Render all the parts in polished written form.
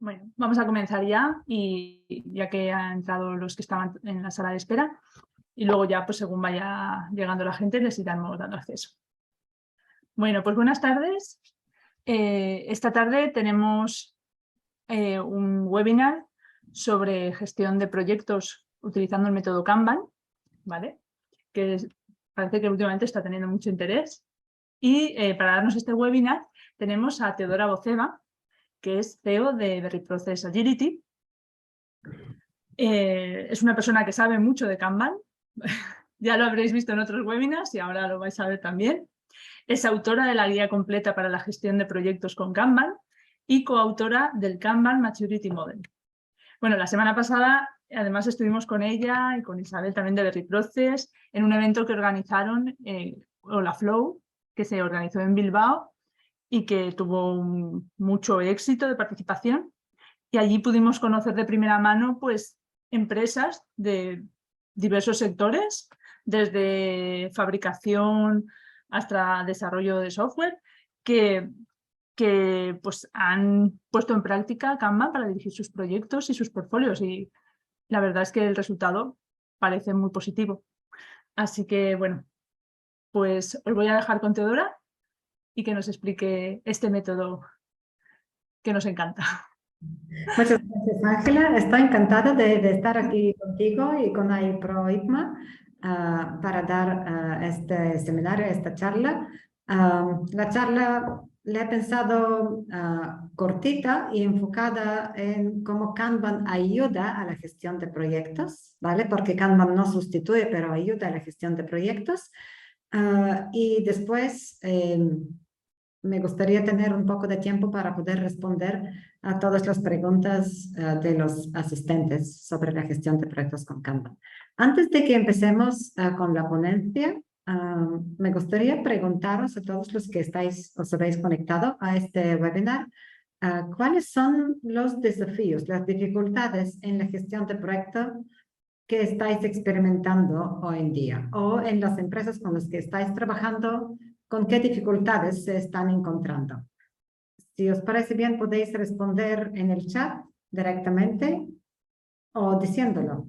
Bueno, vamos a comenzar ya, y ya que han entrado los que estaban en la sala de espera, y luego ya, pues según vaya llegando la gente, les iremos dando acceso. Bueno, pues buenas tardes. Esta tarde tenemos un webinar sobre gestión de proyectos utilizando el método Kanban, ¿vale? Parece que últimamente está teniendo mucho interés. Y para darnos este webinar tenemos a Teodora Boceva, que es CEO de Berry Process Agility. Es una persona que sabe mucho de Kanban. Ya lo habréis visto en otros webinars y ahora lo vais a ver también. Es autora de la guía completa para la gestión de proyectos con Kanban y coautora del Kanban Maturity Model. Bueno, la semana pasada además estuvimos con ella y con Isabel también de Berry Process en un evento que organizaron Hola Flow, que se organizó en Bilbao y que tuvo mucho éxito de participación. Y allí pudimos conocer de primera mano pues, empresas de diversos sectores, desde fabricación hasta desarrollo de software, que pues, han puesto en práctica Kanban para dirigir sus proyectos y sus portfolios. Y la verdad es que el resultado parece muy positivo. Así que, bueno, pues os voy a dejar con Teodora y que nos explique este método que nos encanta. Muchas gracias, Ángela. Estoy encantada de estar aquí contigo y con AIPRO ITMA para dar este seminario, esta charla. La charla la he pensado cortita y enfocada en cómo Kanban ayuda a la gestión de proyectos, ¿vale? Porque Kanban no sustituye, pero ayuda a la gestión de proyectos. Y después me gustaría tener un poco de tiempo para poder responder a todas las preguntas de los asistentes sobre la gestión de proyectos con Kanban. Antes de que empecemos con la ponencia, me gustaría preguntaros a todos los que os habéis conectado a este webinar, ¿cuáles son los desafíos, las dificultades en la gestión de proyectos que estáis experimentando hoy en día? O en las empresas con las que estáis trabajando, ¿con qué dificultades se están encontrando? Si os parece bien, podéis responder en el chat directamente o diciéndolo.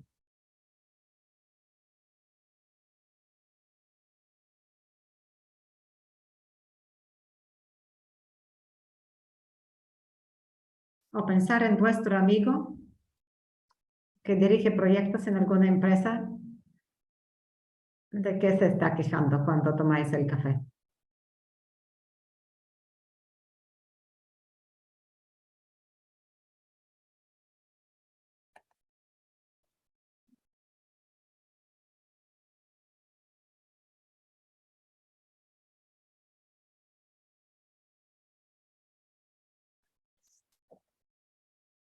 O pensar en vuestro amigo que dirige proyectos en alguna empresa, de qué se está quejando cuando tomáis el café.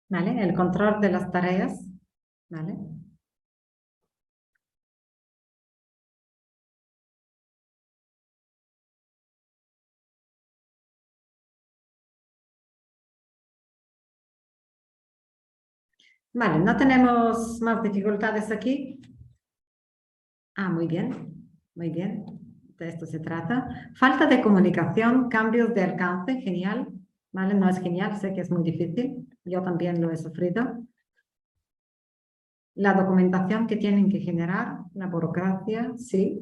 ¿Vale? El control de las tareas. ¿Vale? Vale, no tenemos más dificultades aquí. Muy bien, muy bien. De esto se trata. Falta de comunicación, cambios de alcance, genial. ¿Vale? No es genial, sé que es muy difícil. Yo también lo he sufrido. La documentación que tienen que generar, la burocracia, sí.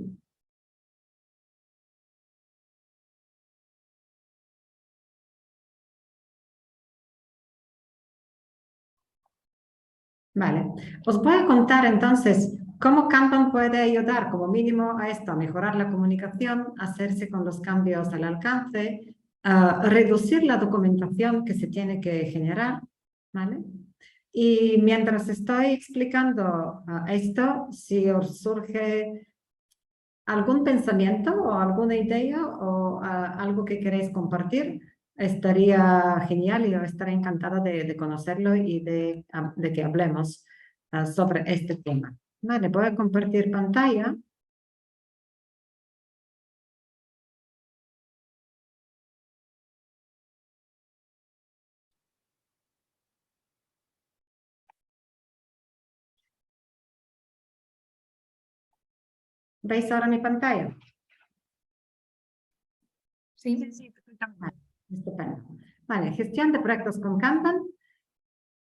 Vale. Os voy a contar entonces cómo Kanban puede ayudar como mínimo a esto, a mejorar la comunicación, hacerse con los cambios al alcance, reducir la documentación que se tiene que generar, ¿vale? Y mientras estoy explicando esto, si os surge algún pensamiento o alguna idea o algo que queréis compartir, estaría genial y yo estaré encantada de conocerlo y de que hablemos sobre este tema. Vale, voy a compartir pantalla. ¿Veis ahora mi pantalla? Sí, perfectamente. Vale, estupendo. Vale, gestión de proyectos con Kanban.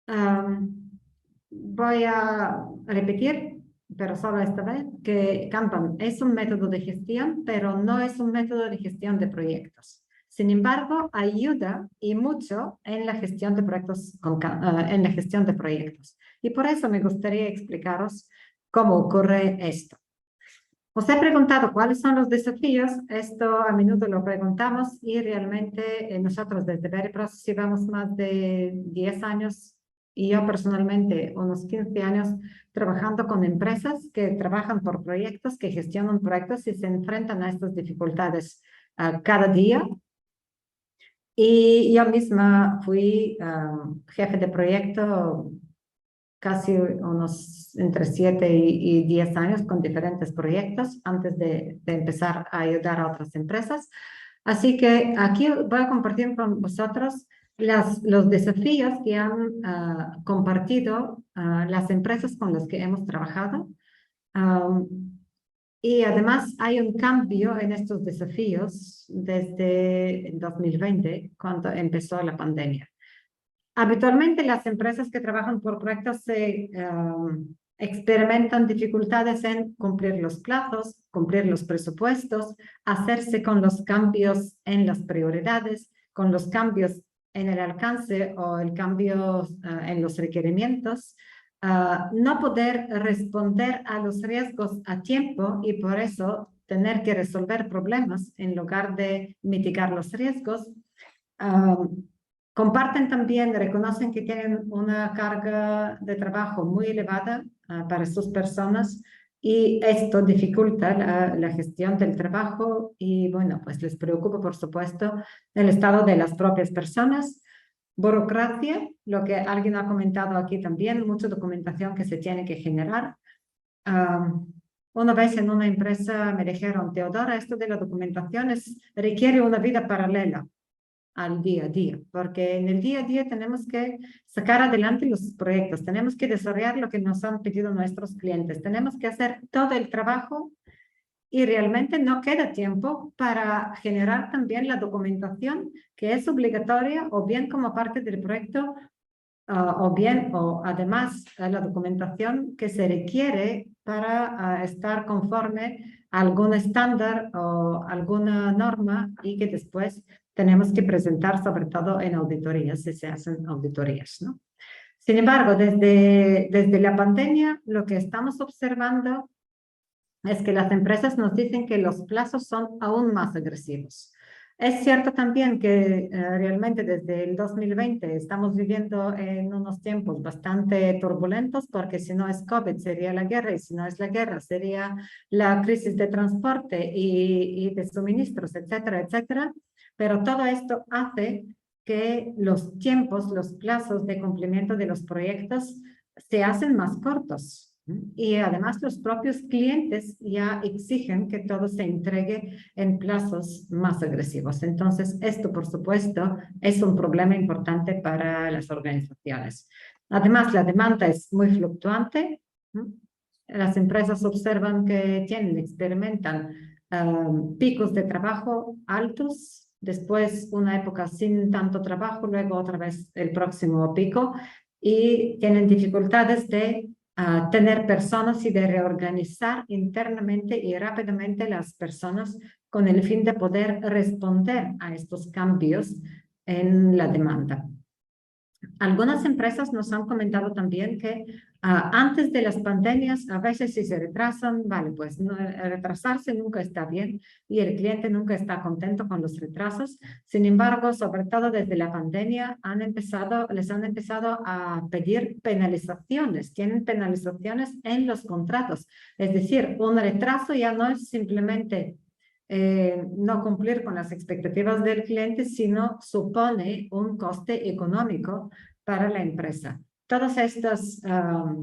Voy a repetir, pero solo esta vez, que Kanban es un método de gestión, pero no es un método de gestión de proyectos. Sin embargo, ayuda y mucho en la gestión de proyectos, en la gestión de proyectos. Y por eso me gustaría explicaros cómo ocurre esto. Os he preguntado cuáles son los desafíos, esto a menudo lo preguntamos y realmente nosotros desde Veriprocess llevamos más de 10 años y yo personalmente unos 15 años trabajando con empresas que trabajan por proyectos, que gestionan proyectos y se enfrentan a estas dificultades cada día. Y yo misma fui jefe de proyecto casi unos entre 7 y 10 años con diferentes proyectos antes de empezar a ayudar a otras empresas. Así que aquí voy a compartir con vosotros los desafíos que han compartido las empresas con las que hemos trabajado. Y además hay un cambio en estos desafíos desde 2020, cuando empezó la pandemia. Habitualmente las empresas que trabajan por proyectos experimentan dificultades en cumplir los plazos, cumplir los presupuestos, hacerse con los cambios en las prioridades, con los cambios en el alcance o el cambio en los requerimientos, no poder responder a los riesgos a tiempo y por eso tener que resolver problemas en lugar de mitigar los riesgos. Comparten también, reconocen que tienen una carga de trabajo muy elevada para sus personas y esto dificulta la gestión del trabajo y bueno, pues les preocupa por supuesto el estado de las propias personas. Burocracia, lo que alguien ha comentado aquí también, mucha documentación que se tiene que generar. Una vez en una empresa me dijeron, Teodora, esto de la documentación requiere una vida paralela al día a día, porque en el día a día tenemos que sacar adelante los proyectos, tenemos que desarrollar lo que nos han pedido nuestros clientes, tenemos que hacer todo el trabajo y realmente no queda tiempo para generar también la documentación que es obligatoria o bien como parte del proyecto o además la documentación que se requiere para estar conforme a algún estándar o alguna norma y que después tenemos que presentar sobre todo en auditorías, si se hacen auditorías, ¿no? Sin embargo, desde la pandemia lo que estamos observando es que las empresas nos dicen que los plazos son aún más agresivos. Es cierto también que realmente desde el 2020 estamos viviendo en unos tiempos bastante turbulentos porque si no es COVID sería la guerra y si no es la guerra sería la crisis de transporte y de suministros, etcétera, etcétera. Pero todo esto hace que los tiempos, los plazos de cumplimiento de los proyectos se hacen más cortos. Y además los propios clientes ya exigen que todo se entregue en plazos más agresivos. Entonces, esto, por supuesto, es un problema importante para las organizaciones. Además, la demanda es muy fluctuante. Las empresas observan que experimentan picos de trabajo altos, después una época sin tanto trabajo, luego otra vez el próximo pico, y tienen dificultades de tener personas y de reorganizar internamente y rápidamente las personas con el fin de poder responder a estos cambios en la demanda. Algunas empresas nos han comentado también que antes de las pandemias a veces si se retrasan, vale, pues retrasarse nunca está bien y el cliente nunca está contento con los retrasos. Sin embargo, sobre todo desde la pandemia les han empezado a pedir penalizaciones, tienen penalizaciones en los contratos. Es decir, un retraso ya no es simplemente no cumplir con las expectativas del cliente, sino supone un coste económico para la empresa. Todas estas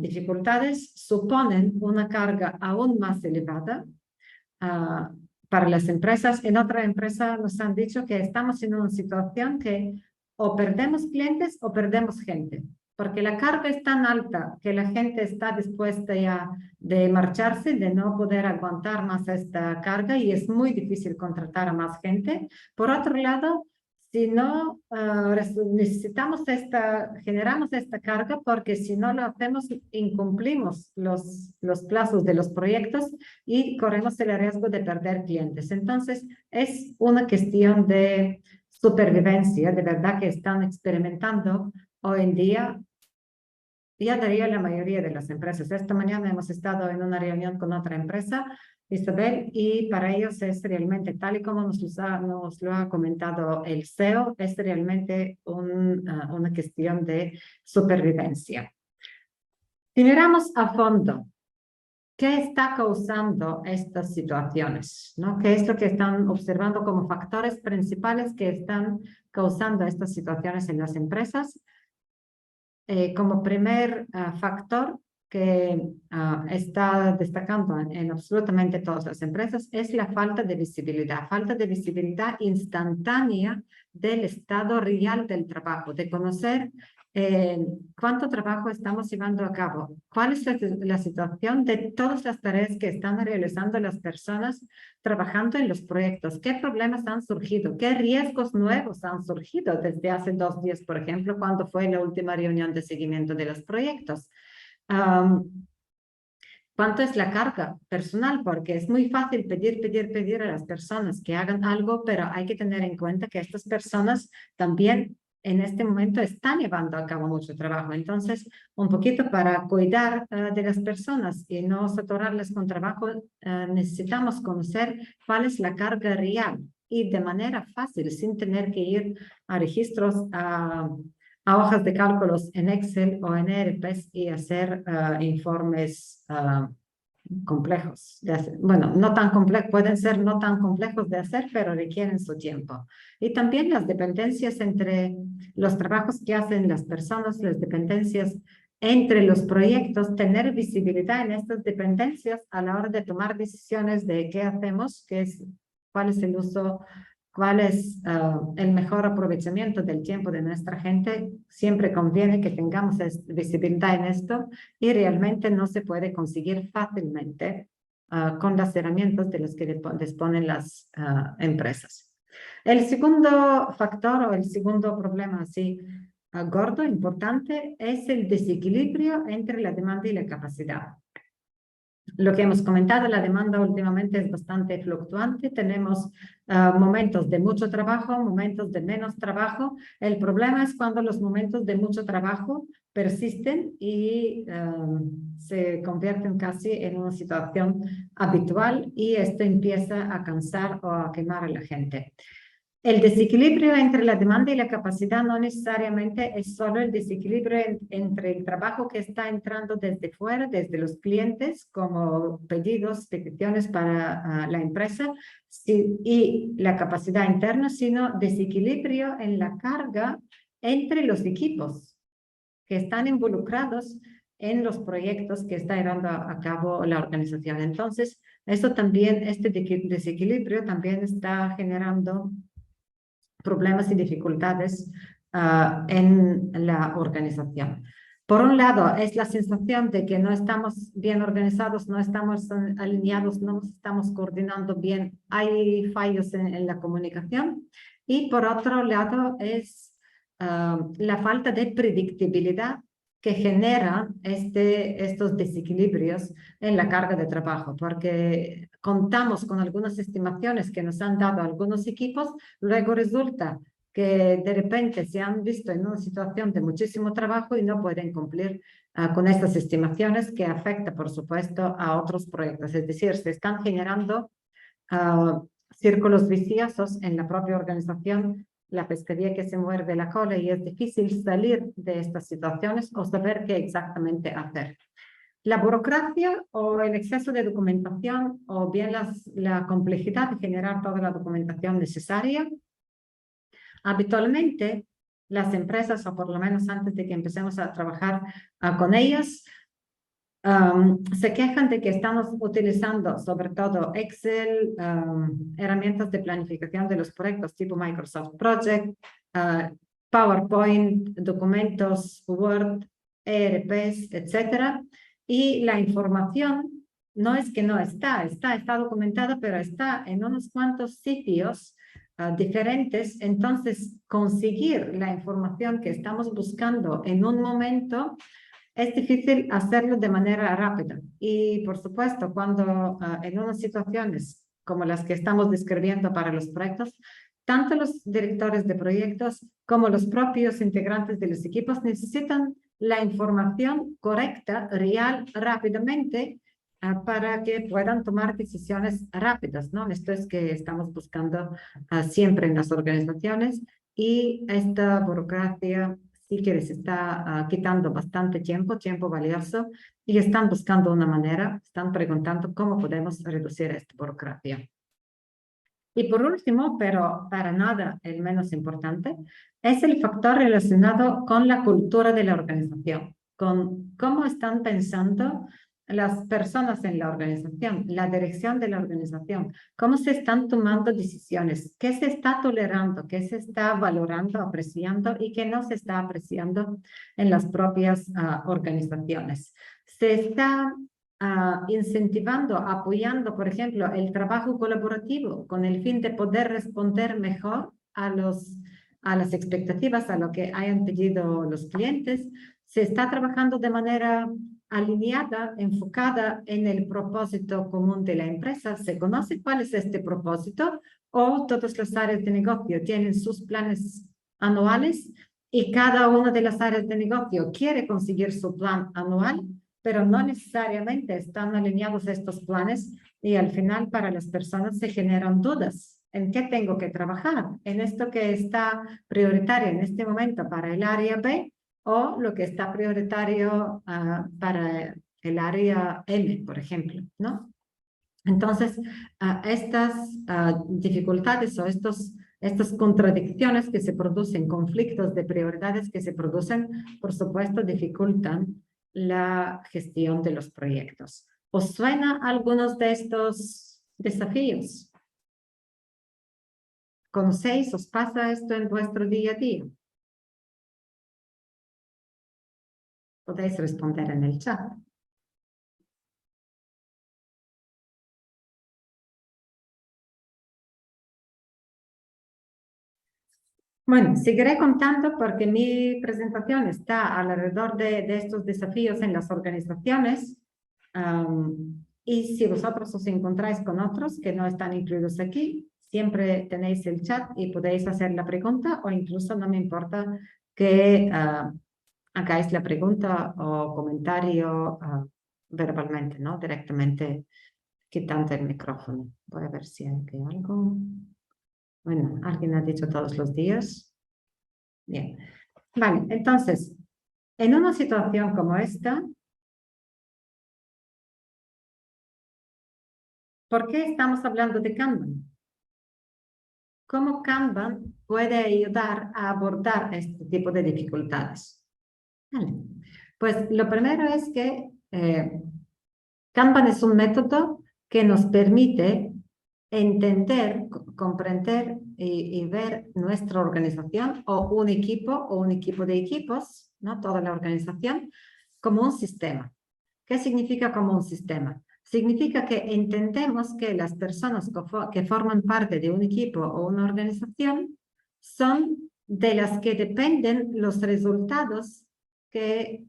dificultades suponen una carga aún más elevada para las empresas. En otra empresa nos han dicho que estamos en una situación que o perdemos clientes o perdemos gente, porque la carga es tan alta que la gente está dispuesta ya de marcharse, de no poder aguantar más esta carga y es muy difícil contratar a más gente. Por otro lado, si no generamos esta carga, porque si no lo hacemos, incumplimos los plazos de los proyectos y corremos el riesgo de perder clientes. Entonces, es una cuestión de supervivencia, de verdad que están experimentando hoy en día. Ya diría la mayoría de las empresas. Esta mañana hemos estado en una reunión con otra empresa, Isabel, y para ellos es realmente, tal y como nos lo ha comentado el CEO, es realmente una cuestión de supervivencia. Si miramos a fondo, ¿qué está causando estas situaciones? ¿No? ¿Qué es lo que están observando como factores principales que están causando estas situaciones en las empresas? Como primer factor que está destacando en absolutamente todas las empresas es la falta de visibilidad instantánea del estado real del trabajo, de conocer cuánto trabajo estamos llevando a cabo, cuál es la situación de todas las tareas que están realizando las personas trabajando en los proyectos, qué problemas han surgido, qué riesgos nuevos han surgido desde hace 2 días, por ejemplo, cuando fue la última reunión de seguimiento de los proyectos. ¿Cuánto es la carga personal? Porque es muy fácil pedir a las personas que hagan algo, pero hay que tener en cuenta que estas personas también en este momento están llevando a cabo mucho trabajo. Entonces, un poquito para cuidar de las personas y no saturarles con trabajo, necesitamos conocer cuál es la carga real y de manera fácil, sin tener que ir a registros, a hojas de cálculos en Excel o en ERPs y hacer informes complejos de hacer. Bueno, no tan complejos, pueden ser no tan complejos de hacer, pero requieren su tiempo. Y también las dependencias entre los trabajos que hacen las personas, las dependencias entre los proyectos, tener visibilidad en estas dependencias a la hora de tomar decisiones de qué hacemos, cuál es el uso, cuál es el mejor aprovechamiento del tiempo de nuestra gente. Siempre conviene que tengamos visibilidad en esto y realmente no se puede conseguir fácilmente con las herramientas de las que disponen las empresas. El segundo factor o el segundo problema así gordo, importante, es el desequilibrio entre la demanda y la capacidad. Lo que hemos comentado, la demanda últimamente es bastante fluctuante. Tenemos momentos de mucho trabajo, momentos de menos trabajo. El problema es cuando los momentos de mucho trabajo persisten y se convierten casi en una situación habitual y esto empieza a cansar o a quemar a la gente. El desequilibrio entre la demanda y la capacidad no necesariamente es solo el desequilibrio entre el trabajo que está entrando desde fuera, desde los clientes, como pedidos, peticiones para la empresa, y la capacidad interna, sino desequilibrio en la carga entre los equipos que están involucrados en los proyectos que está llevando a cabo la organización. Entonces, eso también, este desequilibrio también está generando problemas y dificultades en la organización. Por un lado, es la sensación de que no estamos bien organizados, no estamos alineados, no nos estamos coordinando bien, hay fallos en la comunicación. Y por otro lado, es la falta de predictibilidad que generan estos desequilibrios en la carga de trabajo, porque contamos con algunas estimaciones que nos han dado algunos equipos, luego resulta que de repente se han visto en una situación de muchísimo trabajo y no pueden cumplir con estas estimaciones, que afecta, por supuesto, a otros proyectos. Es decir, se están generando círculos viciosos en la propia organización, la pescadilla que se muerde la cola, y es difícil salir de estas situaciones o saber qué exactamente hacer. La burocracia o el exceso de documentación o bien la complejidad de generar toda la documentación necesaria. Habitualmente, las empresas, o por lo menos antes de que empecemos a trabajar con ellas, se quejan de que estamos utilizando sobre todo Excel, herramientas de planificación de los proyectos tipo Microsoft Project, PowerPoint, documentos, Word, ERPs, etcétera. Y la información no es que no está documentada, pero está en unos cuantos sitios diferentes, entonces conseguir la información que estamos buscando en un momento es difícil hacerlo de manera rápida. Y por supuesto, cuando en unas situaciones como las que estamos describiendo para los proyectos, tanto los directores de proyectos como los propios integrantes de los equipos necesitan la información correcta, real, rápidamente, para que puedan tomar decisiones rápidas, ¿no? Esto es que estamos buscando siempre en las organizaciones, y esta burocracia sí que les está quitando bastante tiempo valioso, y están buscando una manera, están preguntando cómo podemos reducir esta burocracia. Y por último, pero para nada el menos importante, es el factor relacionado con la cultura de la organización, con cómo están pensando las personas en la organización, la dirección de la organización, cómo se están tomando decisiones, qué se está tolerando, qué se está valorando, apreciando y qué no se está apreciando en las propias organizaciones. Se está incentivando, apoyando, por ejemplo, el trabajo colaborativo con el fin de poder responder mejor a las expectativas, a lo que hayan pedido los clientes. Se está trabajando de manera alineada, enfocada en el propósito común de la empresa. Se conoce cuál es este propósito, o todas las áreas de negocio tienen sus planes anuales y cada una de las áreas de negocio quiere conseguir su plan anual, pero no necesariamente están alineados estos planes, y al final para las personas se generan dudas. ¿En qué tengo que trabajar? ¿En esto que está prioritario en este momento para el área B, o lo que está prioritario para el área M, por ejemplo, ¿no? Entonces, estas dificultades o estas contradicciones que se producen, conflictos de prioridades que se producen, por supuesto, dificultan la gestión de los proyectos. ¿Os suena algunos de estos desafíos? ¿Conocéis? ¿Os pasa esto en vuestro día a día? Podéis responder en el chat. Bueno, seguiré contando porque mi presentación está alrededor de estos desafíos en las organizaciones. Y si vosotros os encontráis con otros que no están incluidos aquí, siempre tenéis el chat y podéis hacer la pregunta, o incluso no me importa que hagáis la pregunta o comentario verbalmente, ¿no? Directamente quitando el micrófono. Voy a ver si hay algo. Bueno, ¿alguien ha dicho todos los días? Bien. Vale, entonces, en una situación como esta, ¿por qué estamos hablando de Kanban? ¿Cómo Kanban puede ayudar a abordar este tipo de dificultades? Vale. Pues lo primero es que Kanban es un método que nos permite entender, comprender y ver nuestra organización o un equipo de equipos, ¿no? Toda la organización, como un sistema. ¿Qué significa como un sistema? Significa que entendemos que las personas que forman parte de un equipo o una organización son de las que dependen los resultados que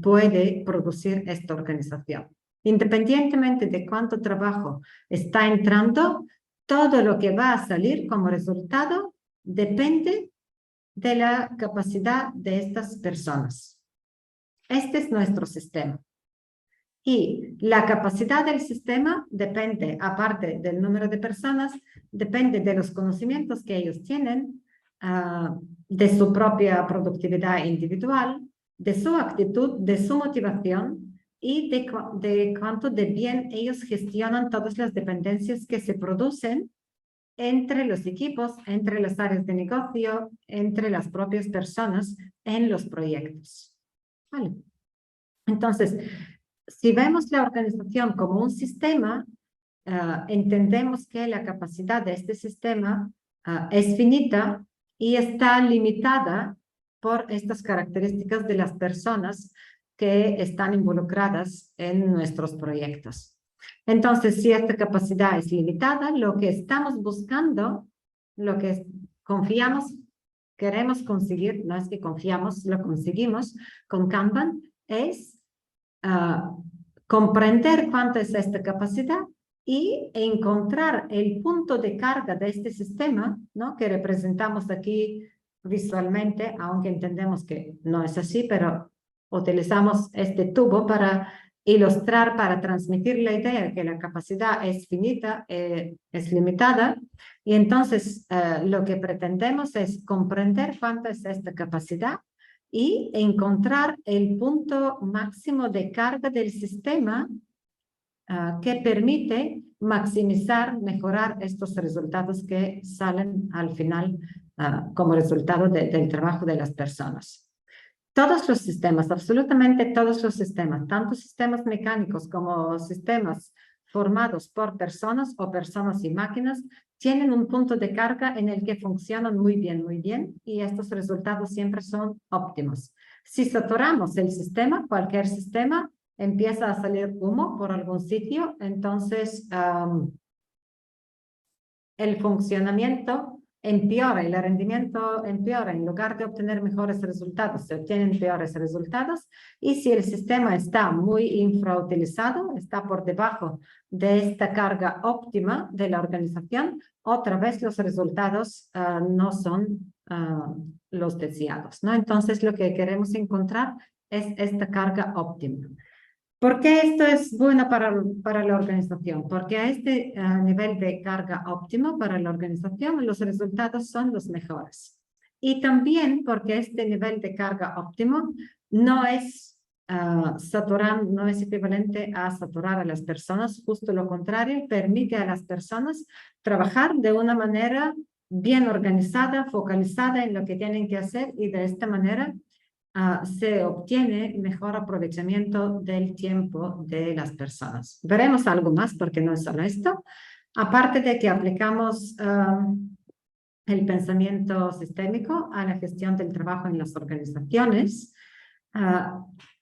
puede producir esta organización. Independientemente de cuánto trabajo está entrando, todo lo que va a salir como resultado depende de la capacidad de estas personas. Este es nuestro sistema. Y la capacidad del sistema depende, aparte del número de personas, depende de los conocimientos que ellos tienen, de su propia productividad individual, de su actitud, de su motivación, y de cuánto de bien ellos gestionan todas las dependencias que se producen entre los equipos, entre las áreas de negocio, entre las propias personas en los proyectos. ¿Vale? Entonces, si vemos la organización como un sistema, entendemos que la capacidad de este sistema es finita y está limitada por estas características de las personas que están involucradas en nuestros proyectos. Entonces, si esta capacidad es limitada, lo que estamos buscando lo que confiamos, queremos conseguir, no es que confiamos, lo conseguimos con Kanban, es comprender cuánto es esta capacidad y encontrar el punto de carga de este sistema, ¿no? Que representamos aquí visualmente, aunque entendemos que no es así, pero utilizamos este tubo para ilustrar, para transmitir la idea de que la capacidad es finita, es limitada, y entonces lo que pretendemos es comprender cuánto es esta capacidad y encontrar el punto máximo de carga del sistema que permite maximizar, mejorar estos resultados que salen al final como resultado del trabajo de las personas. Todos los sistemas, absolutamente todos los sistemas, tanto sistemas mecánicos como sistemas formados por personas o personas y máquinas, tienen un punto de carga en el que funcionan muy bien, y estos resultados siempre son óptimos. Si saturamos el sistema, cualquier sistema, empieza a salir humo por algún sitio, entonces el funcionamiento empeora, el rendimiento empeora. En lugar de obtener mejores resultados, se obtienen peores resultados. Y si el sistema está muy infrautilizado, está por debajo de esta carga óptima de la organización, otra vez los resultados no son los deseados, ¿no? Entonces, lo que queremos encontrar es esta carga óptima. ¿Por qué esto es bueno para la organización? Porque a este nivel de carga óptimo para la organización, los resultados son los mejores. Y también porque este nivel de carga óptimo no es no es equivalente a saturar a las personas, justo lo contrario, permite a las personas trabajar de una manera bien organizada, focalizada en lo que tienen que hacer, y de esta manera se obtiene mejor aprovechamiento del tiempo de las personas. Veremos algo más porque no es solo esto. Aparte de que aplicamos el pensamiento sistémico a la gestión del trabajo en las organizaciones,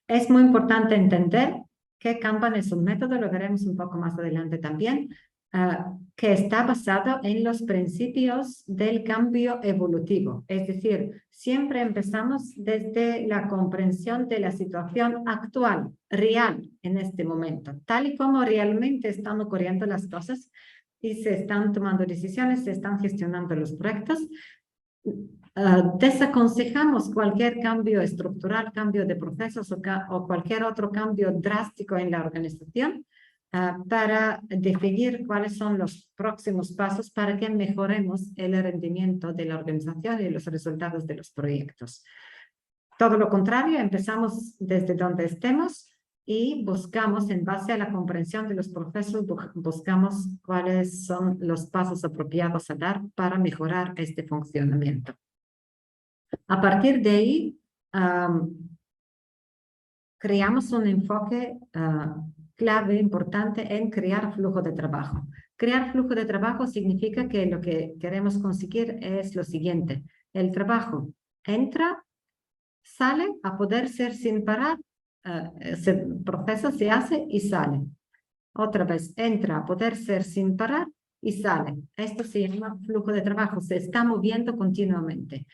es muy importante entender que Kanban es un método, lo veremos un poco más adelante también, que está basado en los principios del cambio evolutivo. Es decir, siempre empezamos desde la comprensión de la situación actual, real, en este momento, tal y como realmente están ocurriendo las cosas y se están tomando decisiones, se están gestionando los proyectos. Desaconsejamos cualquier cambio estructural, cambio de procesos o cualquier otro cambio drástico en la organización para definir cuáles son los próximos pasos para que mejoremos el rendimiento de la organización y los resultados de los proyectos. Todo lo contrario, empezamos desde donde estemos y buscamos, en base a la comprensión de los procesos, buscamos cuáles son los pasos apropiados a dar para mejorar este funcionamiento. A partir de ahí, creamos un enfoque clave, importante, en crear flujo de trabajo. Crear flujo de trabajo significa que lo que queremos conseguir es lo siguiente. El trabajo entra, sale a poder ser sin parar, el proceso se hace y sale. Otra vez, entra a poder ser sin parar y sale. Esto se llama flujo de trabajo, se está moviendo continuamente.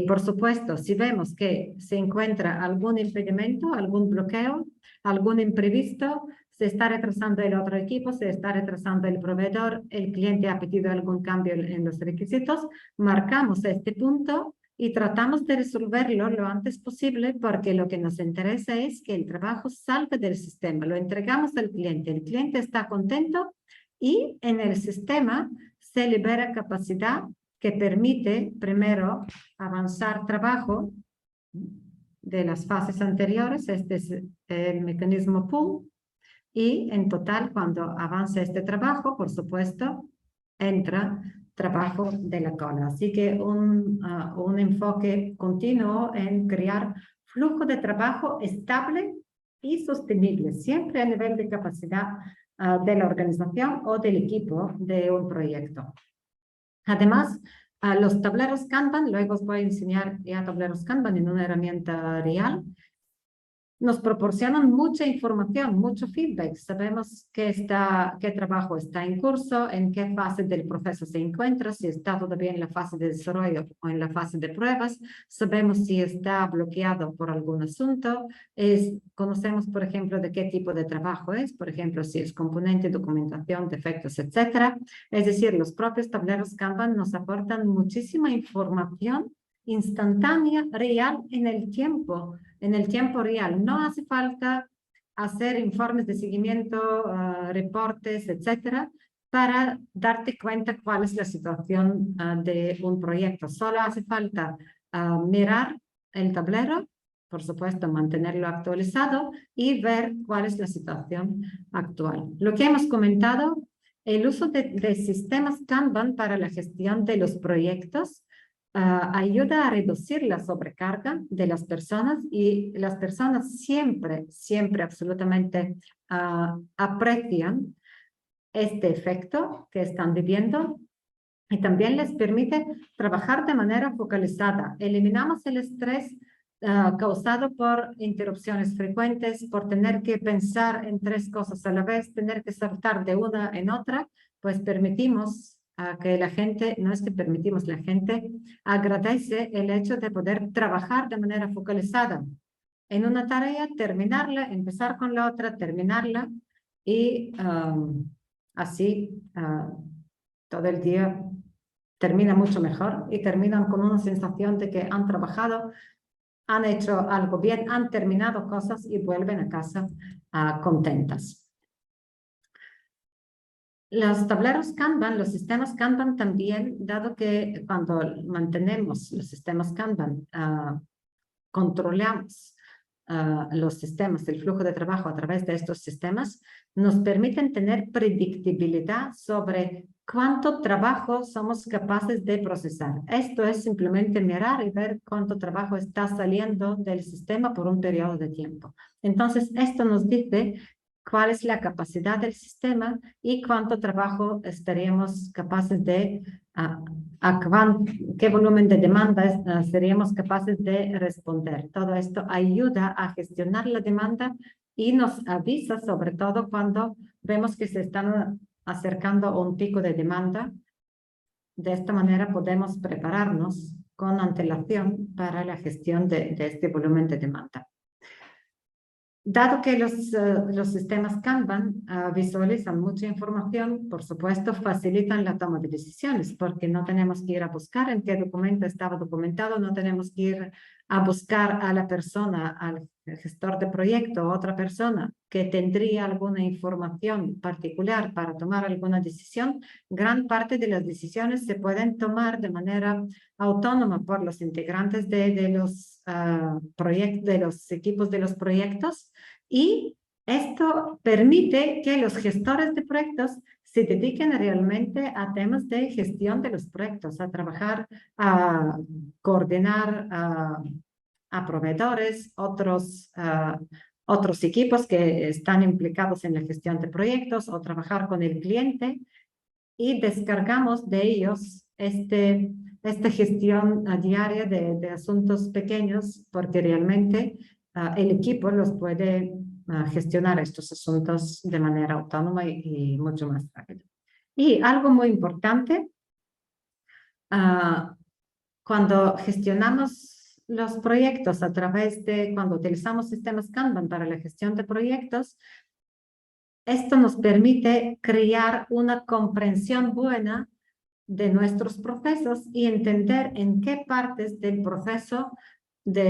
Por supuesto, si vemos que se encuentra algún impedimento, algún bloqueo, algún imprevisto, se está retrasando el otro equipo, se está retrasando el proveedor, el cliente ha pedido algún cambio en los requisitos, marcamos este punto y tratamos de resolverlo lo antes posible, porque lo que nos interesa es que el trabajo salga del sistema, lo entregamos al cliente, el cliente está contento y en el sistema se libera capacidad que permite primero avanzar trabajo de las fases anteriores. Este es el mecanismo pull, y en total, cuando avanza este trabajo, por supuesto, entra trabajo de la cola. Así que un enfoque continuo en crear flujo de trabajo estable y sostenible, siempre a nivel de capacidad de la organización o del equipo de un proyecto. Además, los tableros Kanban, luego os voy a enseñar ya tableros Kanban en una herramienta real. nos proporcionan mucha información, mucho feedback. Sabemos qué trabajo está en curso, en qué fase del proceso se encuentra, si está todavía en la fase de desarrollo o en la fase de pruebas. Sabemos si está bloqueado por algún asunto. Conocemos, por ejemplo, de qué tipo de trabajo es, por ejemplo, si es componente, documentación, defectos, etc. Es decir, los propios tableros Kanban nos aportan muchísima información instantánea, real, en el tiempo real. No hace falta hacer informes de seguimiento, reportes, etcétera, para darte cuenta cuál es la situación de un proyecto. Solo hace falta mirar el tablero, por supuesto, mantenerlo actualizado y ver cuál es la situación actual. Lo que hemos comentado, el uso de sistemas Kanban para la gestión de los proyectos ayuda a reducir la sobrecarga de las personas, y las personas siempre absolutamente aprecian este efecto que están viviendo, y también les permite trabajar de manera focalizada. Eliminamos el estrés causado por interrupciones frecuentes, por tener que pensar en 3 cosas a la vez, tener que saltar de una en otra. Pues permitimos que la gente, no es que permitimos, la gente agradece el hecho de poder trabajar de manera focalizada en una tarea, terminarla, empezar con la otra, terminarla, y así todo el día termina mucho mejor y terminan con una sensación de que han trabajado, han hecho algo bien, han terminado cosas y vuelven a casa contentas. Los tableros Kanban, los sistemas Kanban también, dado que cuando mantenemos los sistemas Kanban, controlamos los sistemas, el flujo de trabajo a través de estos sistemas, nos permiten tener predictibilidad sobre cuánto trabajo somos capaces de procesar. Esto es simplemente mirar y ver cuánto trabajo está saliendo del sistema por un periodo de tiempo. Entonces, esto nos dice cuál es la capacidad del sistema y cuánto trabajo estaríamos capaces de, qué volumen de demanda seríamos capaces de responder. Todo esto ayuda a gestionar la demanda y nos avisa sobre todo cuando vemos que se están acercando a un pico de demanda. De esta manera podemos prepararnos con antelación para la gestión de este volumen de demanda. Dado que los sistemas Kanban visualizan mucha información, por supuesto, facilitan la toma de decisiones, porque no tenemos que ir a buscar en qué documento estaba documentado, no tenemos que ir a buscar a la persona, al gestor de proyecto, o otra persona que tendría alguna información particular para tomar alguna decisión. Gran parte de las decisiones se pueden tomar de manera autónoma por los integrantes de los equipos de los proyectos, y esto permite que los gestores de proyectos se dediquen realmente a temas de gestión de los proyectos, a trabajar, a coordinar a proveedores, otros equipos que están implicados en la gestión de proyectos, o trabajar con el cliente, y descargamos de ellos esta gestión diaria de asuntos pequeños, porque realmente el equipo los puede gestionar estos asuntos de manera autónoma y mucho más rápido. Y algo muy importante, cuando gestionamos los proyectos cuando utilizamos sistemas Kanban para la gestión de proyectos, esto nos permite crear una comprensión buena de nuestros procesos y entender en qué partes de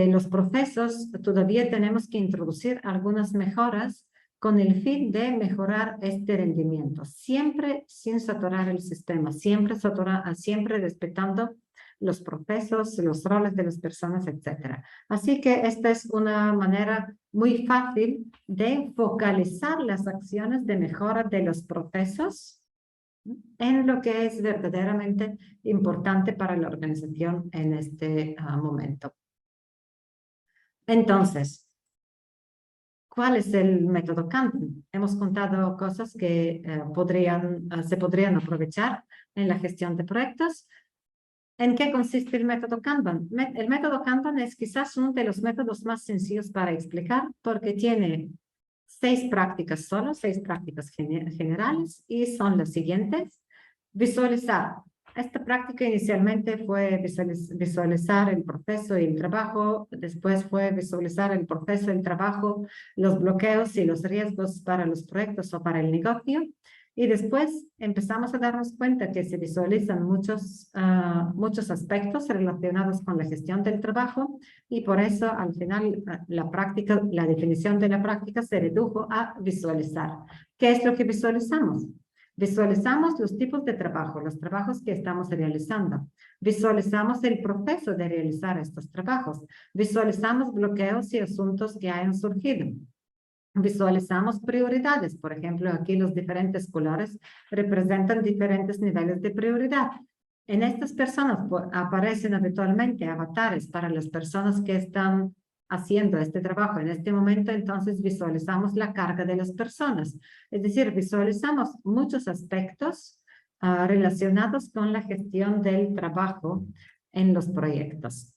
los procesos todavía tenemos que introducir algunas mejoras con el fin de mejorar este rendimiento, siempre sin saturar el sistema, siempre respetando los procesos, los roles de las personas, etc. Así que esta es una manera muy fácil de focalizar las acciones de mejora de los procesos en lo que es verdaderamente importante para la organización en este momento. Entonces, ¿cuál es el método Kanban? Hemos contado cosas que se podrían aprovechar en la gestión de proyectos. ¿En qué consiste el método Kanban? El método Kanban es quizás uno de los métodos más sencillos para explicar porque tiene 6 prácticas solo, 6 prácticas generales y son las siguientes. Visualizar. Esta práctica inicialmente fue visualizar el proceso y el trabajo, después fue visualizar el proceso y el trabajo, los bloqueos y los riesgos para los proyectos o para el negocio. Y después empezamos a darnos cuenta que se visualizan muchos aspectos relacionados con la gestión del trabajo y por eso al final la definición de la práctica se redujo a visualizar. ¿Qué es lo que visualizamos? Visualizamos los tipos de trabajo, los trabajos que estamos realizando. Visualizamos el proceso de realizar estos trabajos. Visualizamos bloqueos y asuntos que hayan surgido. Visualizamos prioridades, por ejemplo, aquí los diferentes colores representan diferentes niveles de prioridad. En estas personas aparecen habitualmente avatares para las personas que están haciendo este trabajo en este momento, entonces visualizamos la carga de las personas. Es decir, visualizamos muchos aspectos relacionados con la gestión del trabajo en los proyectos.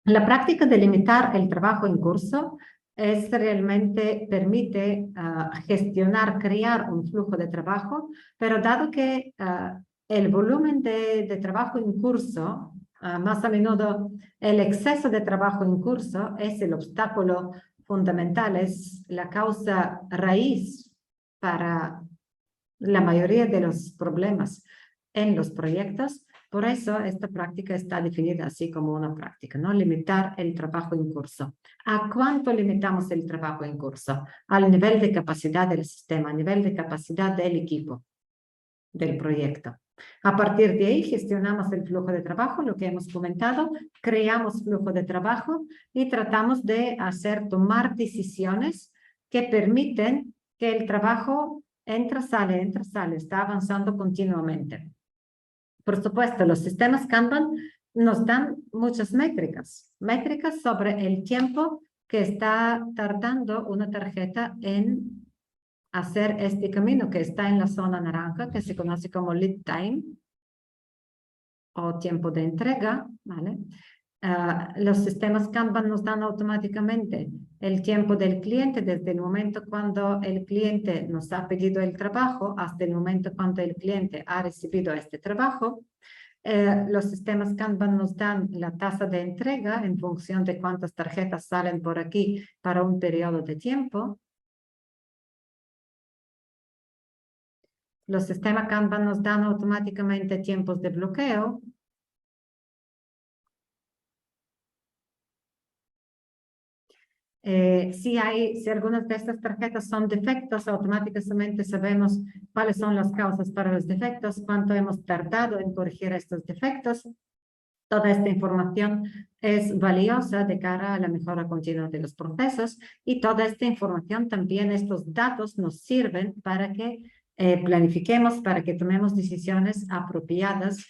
La práctica de limitar el trabajo en curso realmente permite gestionar, crear un flujo de trabajo, pero dado que el volumen de trabajo en curso, más a menudo el exceso de trabajo en curso es el obstáculo fundamental, es la causa raíz para la mayoría de los problemas en los proyectos. Por eso esta práctica está definida así como una práctica, ¿no? Limitar el trabajo en curso. ¿A cuánto limitamos el trabajo en curso? Al nivel de capacidad del sistema, al nivel de capacidad del equipo, del proyecto. A partir de ahí gestionamos el flujo de trabajo, lo que hemos comentado, creamos flujo de trabajo y tratamos de tomar decisiones que permiten que el trabajo entra, sale, está avanzando continuamente. Por supuesto, los sistemas Kanban nos dan muchas métricas sobre el tiempo que está tardando una tarjeta en hacer este camino que está en la zona naranja, que se conoce como lead time o tiempo de entrega, ¿vale? Los sistemas Kanban nos dan automáticamente el tiempo del cliente desde el momento cuando el cliente nos ha pedido el trabajo hasta el momento cuando el cliente ha recibido este trabajo. Los sistemas Kanban nos dan la tasa de entrega en función de cuántas tarjetas salen por aquí para un periodo de tiempo. Los sistemas Kanban nos dan automáticamente tiempos de bloqueo. Si algunas de estas tarjetas son defectos, automáticamente sabemos cuáles son las causas para los defectos, cuánto hemos tardado en corregir estos defectos. Toda esta información es valiosa de cara a la mejora continua de los procesos y toda esta información también, estos datos nos sirven para que planifiquemos, para que tomemos decisiones apropiadas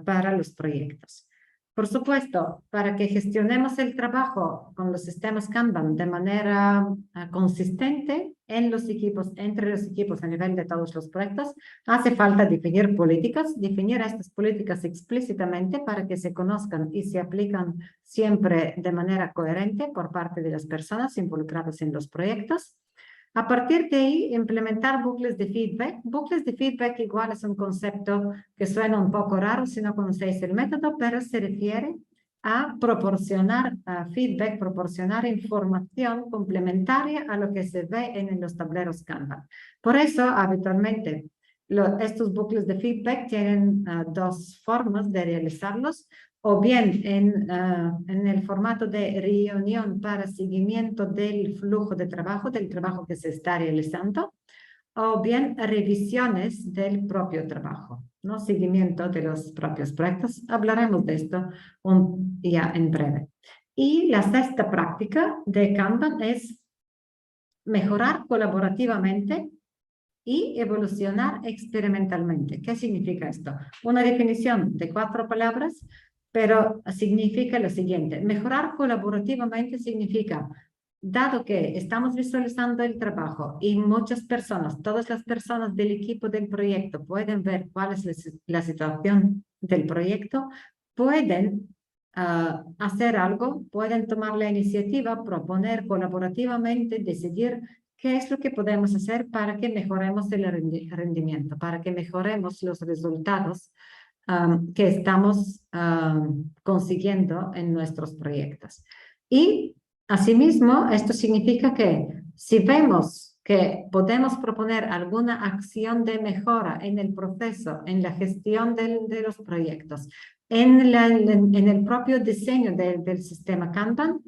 para los proyectos. Por supuesto, para que gestionemos el trabajo con los sistemas Kanban de manera consistente en los equipos, entre los equipos a nivel de todos los proyectos, hace falta definir políticas, definir estas políticas explícitamente para que se conozcan y se aplican siempre de manera coherente por parte de las personas involucradas en los proyectos. A partir de ahí, implementar bucles de feedback. Bucles de feedback igual es un concepto que suena un poco raro si no conocéis el método, pero se refiere a proporcionar feedback, proporcionar información complementaria a lo que se ve en los tableros Kanban. Por eso, habitualmente, estos bucles de feedback tienen 2 formas de realizarlos, o bien en el formato de reunión para seguimiento del flujo de trabajo, del trabajo que se está realizando, o bien revisiones del propio trabajo, ¿no? Seguimiento de los propios proyectos. Hablaremos de esto ya en breve. Y la 6ª práctica de Kanban es mejorar colaborativamente y evolucionar experimentalmente. ¿Qué significa esto? Una definición de 4 palabras, pero significa lo siguiente. Mejorar colaborativamente significa, dado que estamos visualizando el trabajo y muchas personas, todas las personas del equipo del proyecto pueden ver cuál es la situación del proyecto pueden hacer algo, pueden tomar la iniciativa, proponer colaborativamente, decidir qué es lo que podemos hacer para que mejoremos el rendimiento, para que mejoremos los resultados que estamos consiguiendo en nuestros proyectos. Y asimismo, esto significa que si vemos que podemos proponer alguna acción de mejora en el proceso, en la gestión de los proyectos, en el propio diseño del sistema Kanban,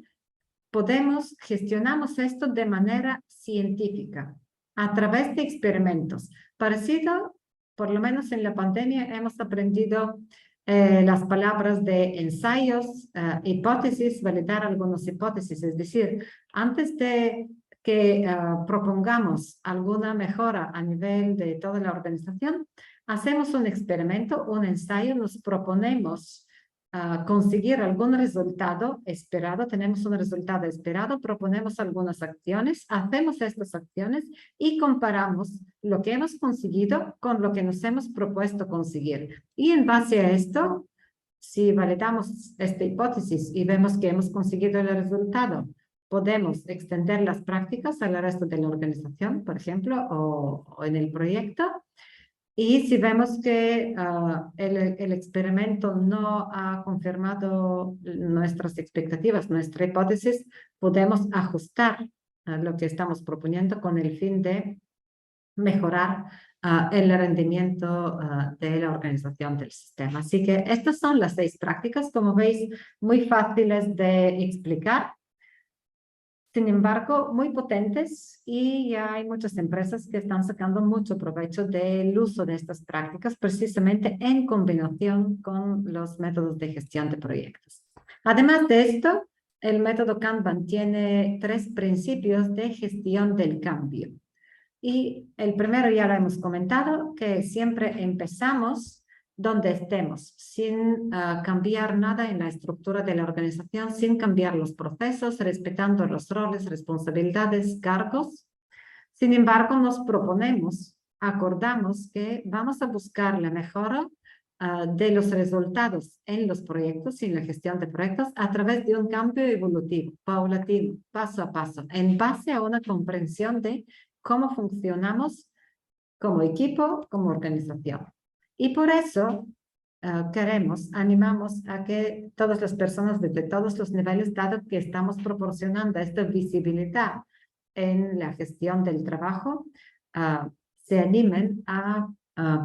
gestionamos esto de manera científica, a través de experimentos. Parecido, por lo menos en la pandemia, hemos aprendido las palabras de ensayos, hipótesis, validar algunas hipótesis. Es decir, antes de que propongamos alguna mejora a nivel de toda la organización, hacemos un experimento, un ensayo, nos proponemos conseguir algún resultado esperado, tenemos un resultado esperado, proponemos algunas acciones, hacemos estas acciones y comparamos lo que hemos conseguido con lo que nos hemos propuesto conseguir. Y en base a esto, si validamos esta hipótesis y vemos que hemos conseguido el resultado, podemos extender las prácticas al resto de la organización, por ejemplo, o en el proyecto. Y si vemos que el experimento no ha confirmado nuestras expectativas, nuestra hipótesis, podemos ajustar lo que estamos proponiendo con el fin de mejorar el rendimiento de la organización del sistema. Así que estas son las 6 prácticas, como veis, muy fáciles de explicar. Sin embargo, muy potentes, y ya hay muchas empresas que están sacando mucho provecho del uso de estas prácticas precisamente en combinación con los métodos de gestión de proyectos. Además de esto, el método Kanban tiene 3 principios de gestión del cambio. Y el primero ya lo hemos comentado, que siempre empezamos donde estemos, sin cambiar nada en la estructura de la organización, sin cambiar los procesos, respetando los roles, responsabilidades, cargos. Sin embargo, nos proponemos, acordamos que vamos a buscar la mejora de los resultados en los proyectos y en la gestión de proyectos a través de un cambio evolutivo, paulatino, paso a paso, en base a una comprensión de cómo funcionamos como equipo, como organización. Y por eso animamos a que todas las personas desde todos los niveles, dado que estamos proporcionando esta visibilidad en la gestión del trabajo, se animen a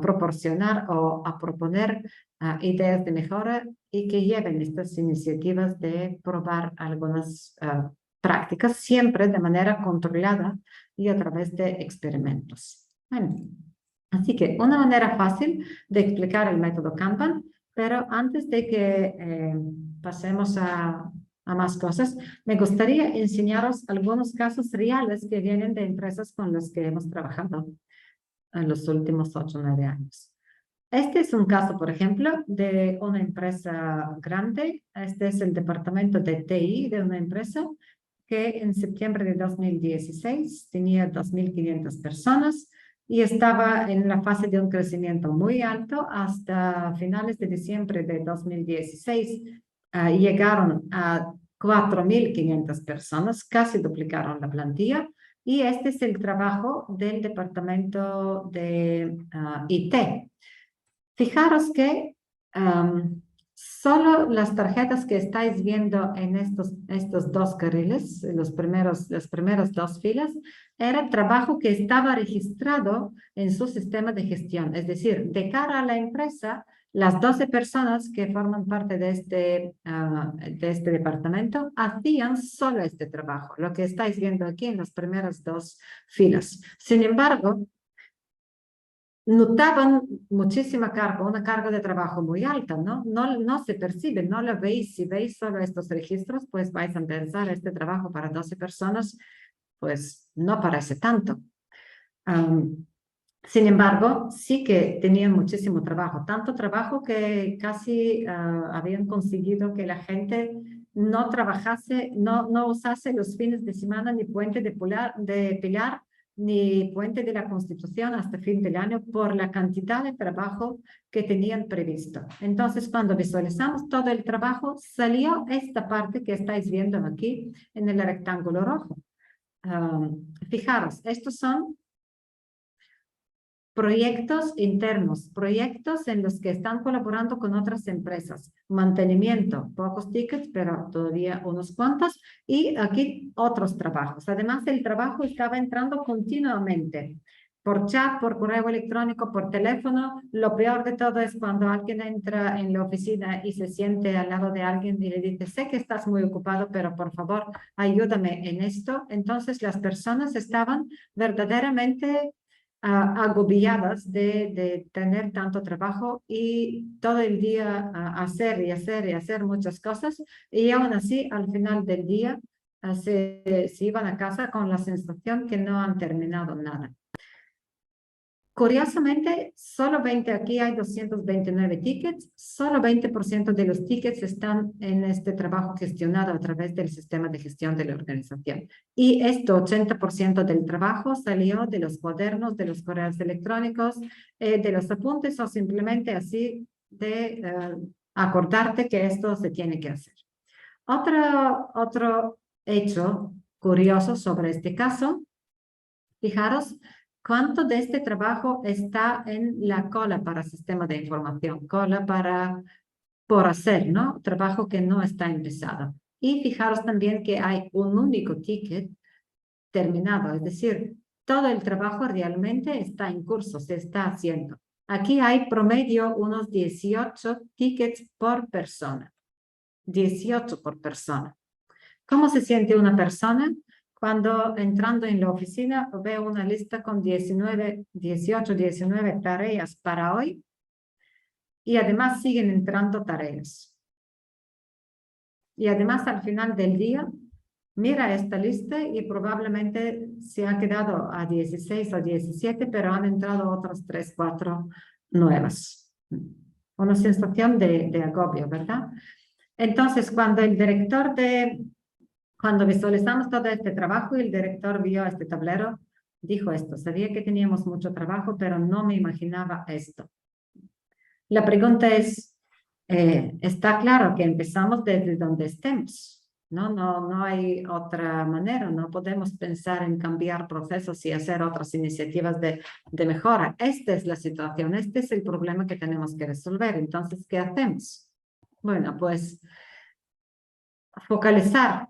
proporcionar o a proponer ideas de mejora y que lleven estas iniciativas de probar algunas prácticas, siempre de manera controlada y a través de experimentos. Bueno, así que una manera fácil de explicar el método Kanban, pero antes de que pasemos a más cosas, me gustaría enseñaros algunos casos reales que vienen de empresas con las que hemos trabajado en los últimos 8 o 9 años. Este es un caso, por ejemplo, de una empresa grande. Este es el departamento de TI de una empresa que en septiembre de 2016 tenía 2.500 personas y estaba en la fase de un crecimiento muy alto. Hasta finales de diciembre de 2016 llegaron a 4.500 personas, casi duplicaron la plantilla, y este es el trabajo del departamento de IT. Fijaros que solo las tarjetas que estáis viendo en estos 2 carriles, las primeras 2 filas, era trabajo que estaba registrado en su sistema de gestión. Es decir, de cara a la empresa, las 12 personas que forman parte de este departamento hacían solo este trabajo, lo que estáis viendo aquí en las primeras 2 filas. Sin embargo, notaban muchísima carga, una carga de trabajo muy alta, ¿no? No se percibe, no lo veis. Si veis solo estos registros, pues vais a pensar, este trabajo para 12 personas, pues no parece tanto. Sin embargo, sí que tenían muchísimo trabajo, tanto trabajo que casi habían conseguido que la gente no trabajase, no usase los fines de semana ni puente de Pilar ni Puente de la Constitución hasta fin del año por la cantidad de trabajo que tenían previsto. Entonces, cuando visualizamos todo el trabajo, salió esta parte que estáis viendo aquí en el rectángulo rojo. Fijaros, estos son proyectos internos, proyectos en los que están colaborando con otras empresas. Mantenimiento, pocos tickets, pero todavía unos cuantos. Y aquí otros trabajos. Además, el trabajo estaba entrando continuamente. Por chat, por correo electrónico, por teléfono. Lo peor de todo es cuando alguien entra en la oficina y se siente al lado de alguien y le dice, sé que estás muy ocupado, pero por favor, ayúdame en esto. Entonces, las personas estaban verdaderamente agobiadas de tener tanto trabajo y todo el día hacer y hacer y hacer muchas cosas, y aún así al final del día se iban a casa con la sensación que no han terminado nada. Curiosamente, solo 20, aquí hay 229 tickets, solo 20% de los tickets están en este trabajo gestionado a través del sistema de gestión de la organización. Y este 80% del trabajo salió de los cuadernos, de los correos electrónicos, de los apuntes o simplemente así de acordarte que esto se tiene que hacer. Otro hecho curioso sobre este caso, fijaros, ¿cuánto de este trabajo está en la cola para sistema de información? Cola por hacer, ¿no? Trabajo que no está empezado. Y fijaros también que hay un único ticket terminado, es decir, todo el trabajo realmente está en curso, se está haciendo. Aquí hay promedio unos 18 tickets por persona. 18 por persona. ¿Cómo se siente una persona cuando entrando en la oficina veo una lista con 18, 19 tareas para hoy y además siguen entrando tareas? Y además al final del día mira esta lista y probablemente se ha quedado a 16 o 17, pero han entrado otras 3, 4 nuevas. Una sensación de agobio, ¿verdad? Entonces, cuando visualizamos todo este trabajo y el director vio este tablero, dijo esto: sabía que teníamos mucho trabajo, pero no me imaginaba esto. La pregunta es, está claro que empezamos desde donde estemos, ¿no? No hay otra manera, no podemos pensar en cambiar procesos y hacer otras iniciativas de mejora. Esta es la situación, este es el problema que tenemos que resolver. Entonces, ¿qué hacemos? Bueno, pues focalizar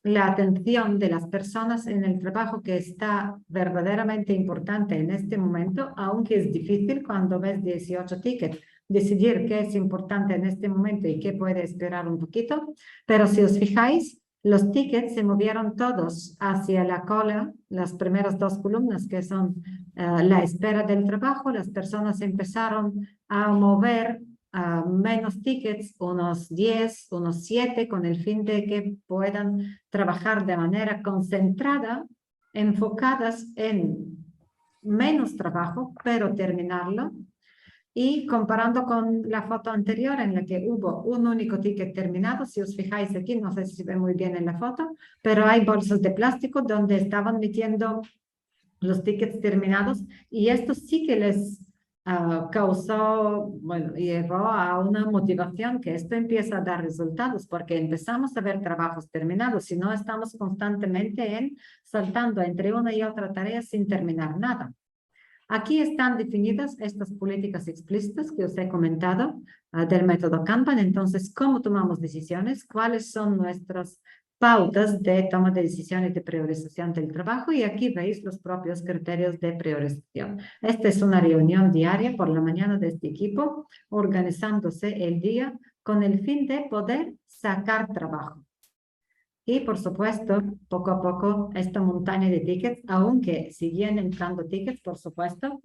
la atención de las personas en el trabajo que está verdaderamente importante en este momento, aunque es difícil cuando ves 18 tickets, decidir qué es importante en este momento y qué puede esperar un poquito. Pero si os fijáis, los tickets se movieron todos hacia la cola, las primeras 2 columnas que son la espera del trabajo. Las personas empezaron a mover menos tickets, unos 10, unos 7, con el fin de que puedan trabajar de manera concentrada, enfocadas en menos trabajo, pero terminarlo. Y comparando con la foto anterior en la que hubo un único ticket terminado, si os fijáis aquí, no sé si se ve muy bien en la foto, pero hay bolsas de plástico donde estaban metiendo los tickets terminados, y esto sí que les causó, bueno, llevó a una motivación que esto empieza a dar resultados, porque empezamos a ver trabajos terminados, si no estamos constantemente saltando entre una y otra tarea sin terminar nada. Aquí están definidas estas políticas explícitas que os he comentado del método Kanban. Entonces, ¿cómo tomamos decisiones? ¿Cuáles son nuestras pautas de toma de decisiones de priorización del trabajo? Y aquí veis los propios criterios de priorización. Esta es una reunión diaria por la mañana de este equipo, organizándose el día con el fin de poder sacar trabajo. Y por supuesto, poco a poco, esta montaña de tickets, aunque siguen entrando tickets, por supuesto,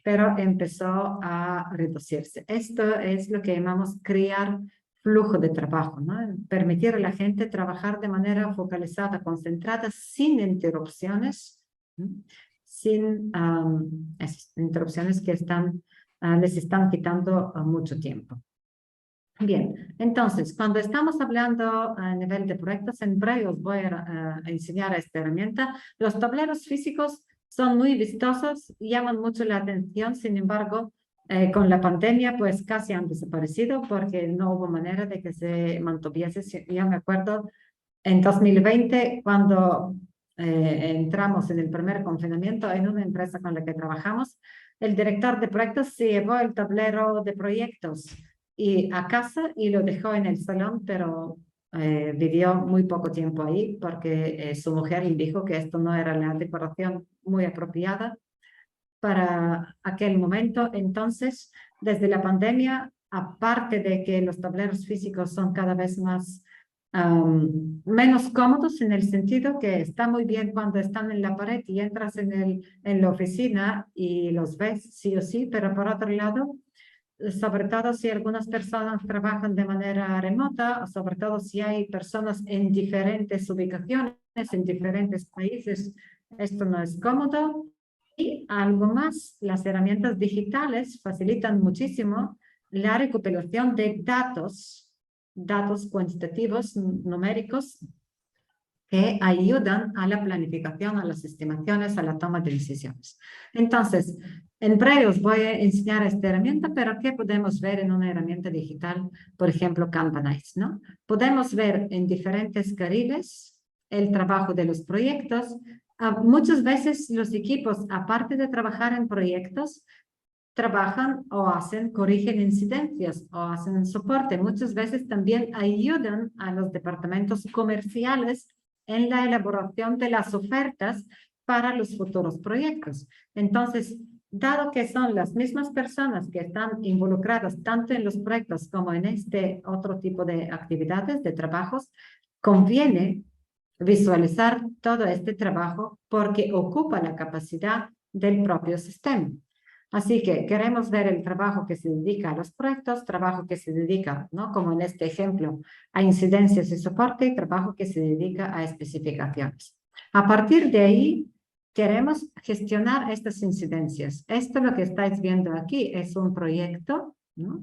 pero empezó a reducirse. Esto es lo que llamamos crear flujo de trabajo, ¿no? Permitir a la gente trabajar de manera focalizada, concentrada, sin interrupciones, ¿no? Sin interrupciones que les están quitando mucho tiempo. Bien, entonces, cuando estamos hablando a nivel de proyectos, en breve os voy a enseñar esta herramienta. Los tableros físicos son muy vistosos, llaman mucho la atención, sin embargo, con la pandemia, pues casi han desaparecido porque no hubo manera de que se mantuviese. Yo me acuerdo en 2020, cuando entramos en el primer confinamiento en una empresa con la que trabajamos, el director de proyectos se llevó el tablero de proyectos a casa y lo dejó en el salón, pero vivió muy poco tiempo ahí porque su mujer le dijo que esto no era la decoración muy apropiada para aquel momento. Entonces, desde la pandemia, aparte de que los tableros físicos son cada vez más menos cómodos en el sentido que está muy bien cuando están en la pared y entras en la oficina y los ves sí o sí, pero por otro lado, sobre todo si algunas personas trabajan de manera remota, sobre todo si hay personas en diferentes ubicaciones, en diferentes países, esto no es cómodo. Y algo más, las herramientas digitales facilitan muchísimo la recopilación de datos cuantitativos, numéricos, que ayudan a la planificación, a las estimaciones, a la toma de decisiones. Entonces, en breve os voy a enseñar esta herramienta, pero ¿qué podemos ver en una herramienta digital? Por ejemplo, Kanbanize, ¿no? Podemos ver en diferentes carriles el trabajo de los proyectos. Muchas veces los equipos, aparte de trabajar en proyectos, trabajan o corrigen incidencias o hacen soporte. Muchas veces también ayudan a los departamentos comerciales en la elaboración de las ofertas para los futuros proyectos. Entonces, dado que son las mismas personas que están involucradas tanto en los proyectos como en este otro tipo de actividades, de trabajos, conviene visualizar todo este trabajo porque ocupa la capacidad del propio sistema. Así que queremos ver el trabajo que se dedica a los proyectos, trabajo que se dedica, ¿no? Como en este ejemplo, a incidencias y soporte, y trabajo que se dedica a especificaciones. A partir de ahí, queremos gestionar estas incidencias. Esto lo que estáis viendo aquí es un proyecto, ¿no?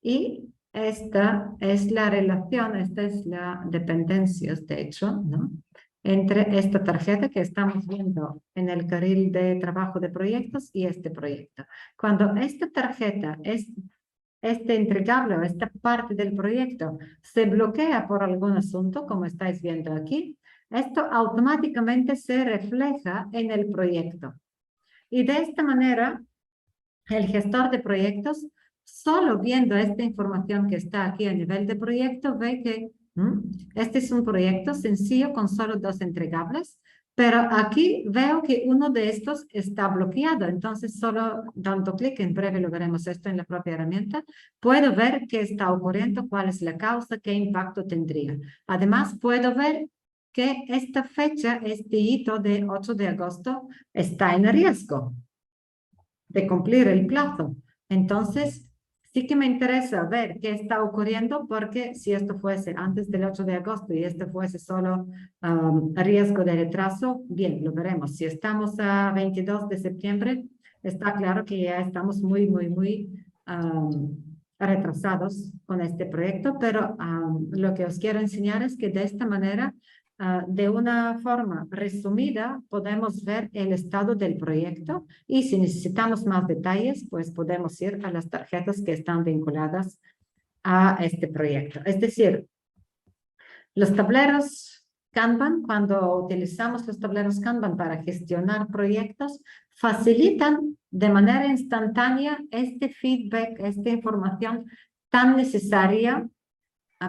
Y esta es la relación, esta es la dependencia, de hecho, ¿no? Entre esta tarjeta que estamos viendo en el carril de trabajo de proyectos y este proyecto. Cuando esta tarjeta, este entregable o esta parte del proyecto se bloquea por algún asunto, como estáis viendo aquí, esto automáticamente se refleja en el proyecto. Y de esta manera, el gestor de proyectos, solo viendo esta información que está aquí a nivel de proyecto, ve que este es un proyecto sencillo con solo 2 entregables, pero aquí veo que uno de estos está bloqueado. Entonces, solo dando clic, en breve lo veremos esto en la propia herramienta, puedo ver qué está ocurriendo, cuál es la causa, qué impacto tendría. Además, puedo ver que esta fecha, este hito de 8 de agosto, está en riesgo de cumplir el plazo. Entonces, sí que me interesa ver qué está ocurriendo, porque si esto fuese antes del 8 de agosto y este fuese solo riesgo de retraso, bien, lo veremos. Si estamos a 22 de septiembre, está claro que ya estamos muy retrasados con este proyecto, pero lo que os quiero enseñar es que de esta manera, de una forma resumida, podemos ver el estado del proyecto y si necesitamos más detalles, pues podemos ir a las tarjetas que están vinculadas a este proyecto. Es decir, los tableros Kanban, cuando utilizamos los tableros Kanban para gestionar proyectos, facilitan de manera instantánea este feedback, esta información tan necesaria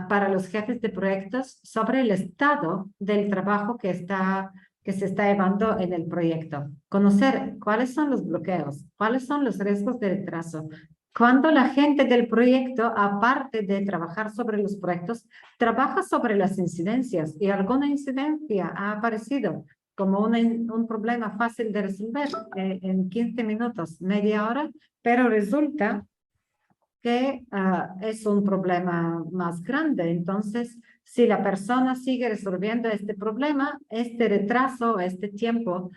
para los jefes de proyectos sobre el estado del trabajo que se está llevando en el proyecto. Conocer cuáles son los bloqueos, cuáles son los riesgos de retraso. Cuando la gente del proyecto, aparte de trabajar sobre los proyectos, trabaja sobre las incidencias y alguna incidencia ha aparecido como un problema fácil de resolver en 15 minutos, media hora, pero resulta que es un problema más grande. Entonces, si la persona sigue resolviendo este problema, este retraso, este tiempo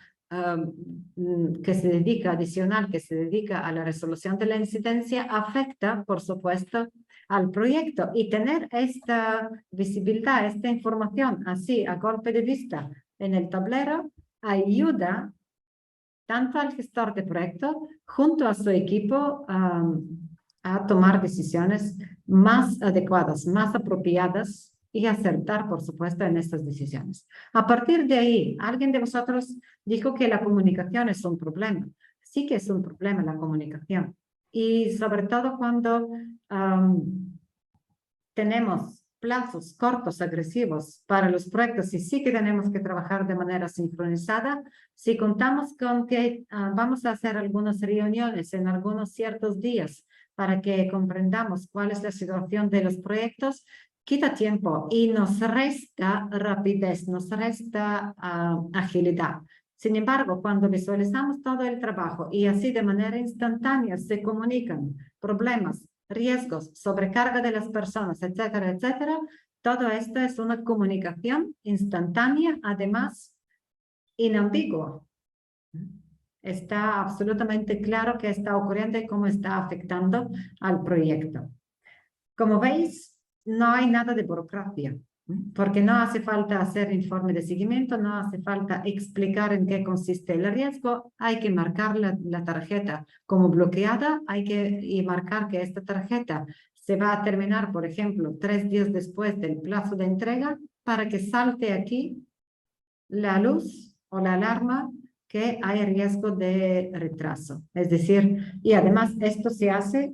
que se dedica, adicional, que se dedica a la resolución de la incidencia, afecta, por supuesto, al proyecto y tener esta visibilidad, esta información así a golpe de vista en el tablero ayuda tanto al gestor de proyecto junto a su equipo a tomar decisiones más adecuadas, más apropiadas y acertar, por supuesto, en estas decisiones. A partir de ahí, alguien de vosotros dijo que la comunicación es un problema. Sí que es un problema la comunicación. Y sobre todo cuando tenemos plazos cortos, agresivos para los proyectos y sí que tenemos que trabajar de manera sincronizada, si contamos con que vamos a hacer algunas reuniones en algunos ciertos días para que comprendamos cuál es la situación de los proyectos, quita tiempo y nos resta rapidez, nos resta agilidad. Sin embargo, cuando visualizamos todo el trabajo y así de manera instantánea se comunican problemas, riesgos, sobrecarga de las personas, etcétera, etcétera, todo esto es una comunicación instantánea, además inambigua. Está absolutamente claro qué está ocurriendo y cómo está afectando al proyecto. Como veis, no hay nada de burocracia, porque no hace falta hacer informe de seguimiento, no hace falta explicar en qué consiste el riesgo, hay que marcar la tarjeta como bloqueada, y marcar que esta tarjeta se va a terminar, por ejemplo, 3 días después del plazo de entrega, para que salte aquí la luz o la alarma que hay riesgo de retraso. Es decir, y además esto se hace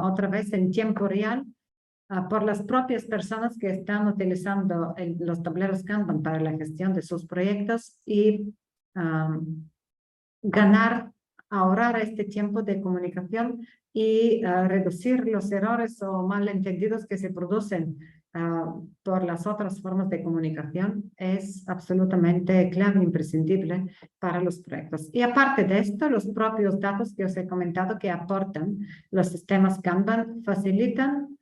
otra vez en tiempo real, por las propias personas que están utilizando los tableros Kanban para la gestión de sus proyectos y ahorrar este tiempo de comunicación y reducir los errores o malentendidos que se producen por las otras formas de comunicación es absolutamente clave e imprescindible para los proyectos. Y aparte de esto, los propios datos que os he comentado que aportan los sistemas Kanban facilitan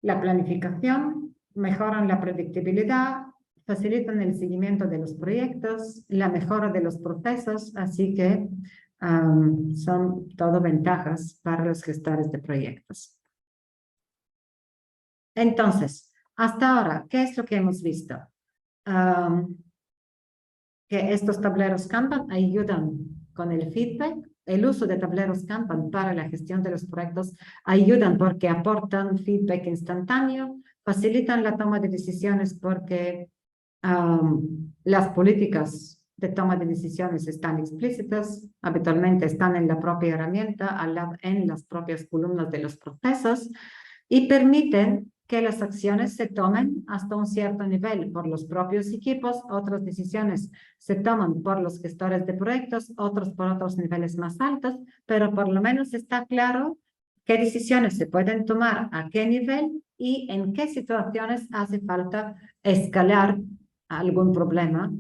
la planificación, mejoran la predictibilidad, facilitan el seguimiento de los proyectos, la mejora de los procesos, así que son todo ventajas para los gestores de proyectos. Entonces, hasta ahora, ¿qué es lo que hemos visto? Que estos tableros Kanban ayudan con el feedback. El uso de tableros Kanban para la gestión de los proyectos ayudan porque aportan feedback instantáneo, facilitan la toma de decisiones porque las políticas de toma de decisiones están explícitas, habitualmente están en la propia herramienta, en las propias columnas de los procesos y permiten que las acciones se tomen hasta un cierto nivel por los propios equipos, otras decisiones se toman por los gestores de proyectos, otros por otros niveles más altos, pero por lo menos está claro qué decisiones se pueden tomar a qué nivel y en qué situaciones hace falta escalar algún problema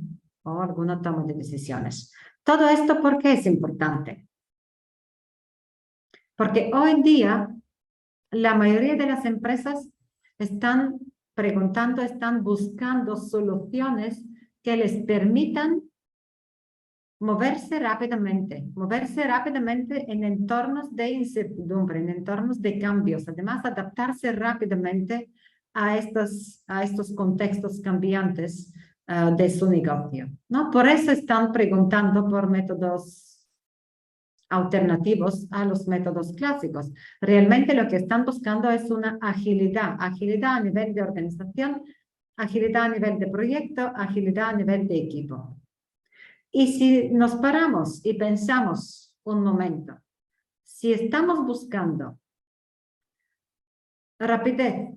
o alguna toma de decisiones. Todo esto, ¿por qué es importante? Porque hoy en día la mayoría de las empresas están preguntando, están buscando soluciones que les permitan moverse rápidamente en entornos de incertidumbre, en entornos de cambios, además adaptarse rápidamente a estos contextos cambiantes de su negocio, ¿no? Por eso están preguntando por métodos alternativos a los métodos clásicos. Realmente lo que están buscando es una agilidad a nivel de organización, agilidad a nivel de proyecto, agilidad a nivel de equipo. Y si nos paramos y pensamos un momento, si estamos buscando rapidez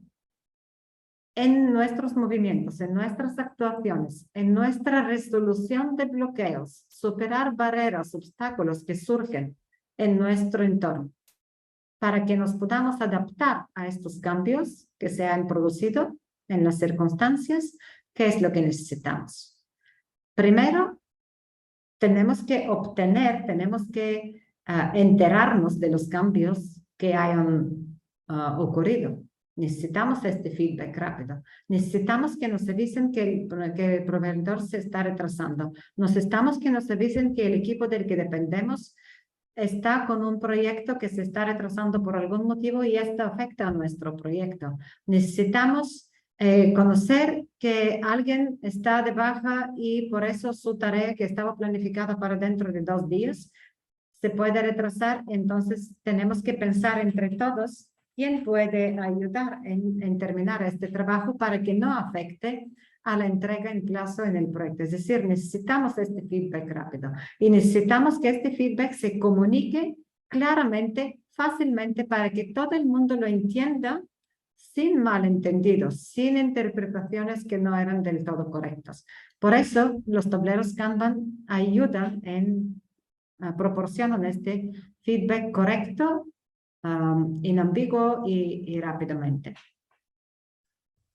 en nuestros movimientos, en nuestras actuaciones, en nuestra resolución de bloqueos, superar barreras, obstáculos que surgen en nuestro entorno, para que nos podamos adaptar a estos cambios que se han producido en las circunstancias, ¿qué es lo que necesitamos? Primero, tenemos que enterarnos de los cambios que hayan ocurrido. Necesitamos este feedback rápido. Necesitamos que nos avisen que el proveedor se está retrasando. Necesitamos que nos avisen que el equipo del que dependemos está con un proyecto que se está retrasando por algún motivo y esto afecta a nuestro proyecto. Necesitamos conocer que alguien está de baja y por eso su tarea que estaba planificada para dentro de 2 días se puede retrasar. Entonces tenemos que pensar entre todos quién puede ayudar en terminar este trabajo para que no afecte a la entrega en plazo en el proyecto. Es decir, necesitamos este feedback rápido y necesitamos que este feedback se comunique claramente, fácilmente, para que todo el mundo lo entienda sin malentendidos, sin interpretaciones que no eran del todo correctas. Por eso los tableros Kanban ayudan proporcionan este feedback correcto, inambiguo y rápidamente.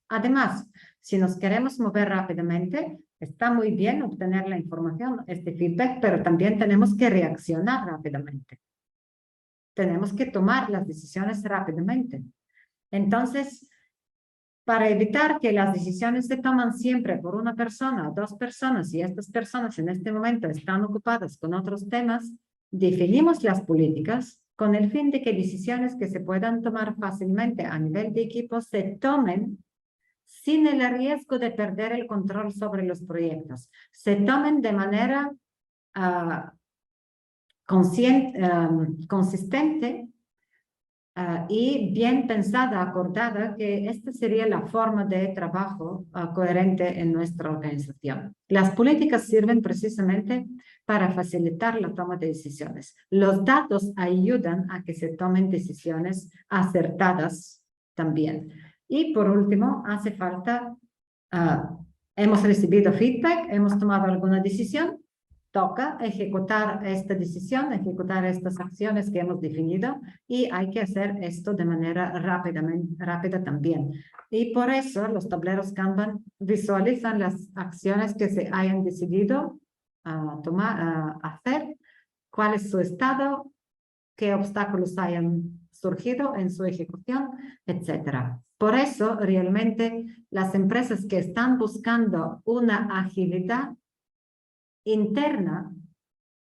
Además, si nos queremos mover rápidamente, está muy bien obtener la información, este feedback, pero también tenemos que reaccionar rápidamente. Tenemos que tomar las decisiones rápidamente. Entonces, para evitar que las decisiones se toman siempre por una persona o 2 personas y estas personas en este momento están ocupadas con otros temas, definimos las políticas con el fin de que decisiones que se puedan tomar fácilmente a nivel de equipo se tomen sin el riesgo de perder el control sobre los proyectos. Se tomen de manera consistente y bien pensada, acordada, que esta sería la forma de trabajo coherente en nuestra organización. Las políticas sirven precisamente para facilitar la toma de decisiones. Los datos ayudan a que se tomen decisiones acertadas también. Y por último, hace falta, hemos recibido feedback, hemos tomado alguna decisión, toca ejecutar esta decisión, ejecutar estas acciones que hemos definido y hay que hacer esto de manera rápida también. Y por eso los tableros Kanban visualizan las acciones que se hayan decidido hacer, cuál es su estado, qué obstáculos hayan surgido en su ejecución, etc. Por eso, realmente, las empresas que están buscando una agilidad interna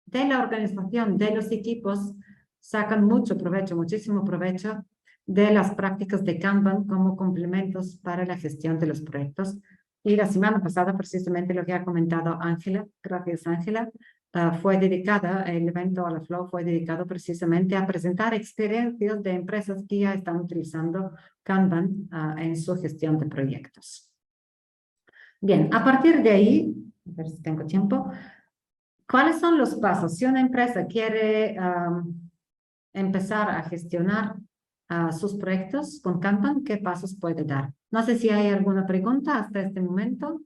de la organización, de los equipos, sacan mucho provecho, muchísimo provecho de las prácticas de Kanban como complementos para la gestión de los proyectos. Y la semana pasada, precisamente lo que ha comentado Ángela, gracias Ángela, fue dedicada, el evento a la Flow fue dedicado precisamente a presentar experiencias de empresas que ya están utilizando Kanban en su gestión de proyectos. Bien, a partir de ahí, a ver si tengo tiempo, ¿cuáles son los pasos? Si una empresa quiere empezar a gestionar sus proyectos con Kanban, ¿qué pasos puede dar? No sé si hay alguna pregunta hasta este momento.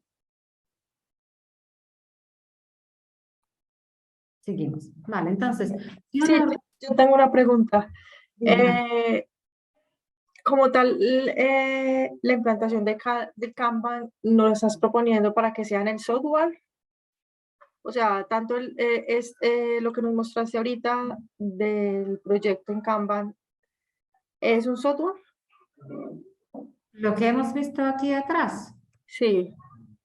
Seguimos. Vale, entonces. Sí, yo tengo una pregunta. Como tal, la implantación de Kanban, ¿nos estás proponiendo para que sea en el software? O sea, tanto lo que nos mostraste ahorita del proyecto en Kanban, ¿es un software? Lo que hemos visto aquí atrás. Sí.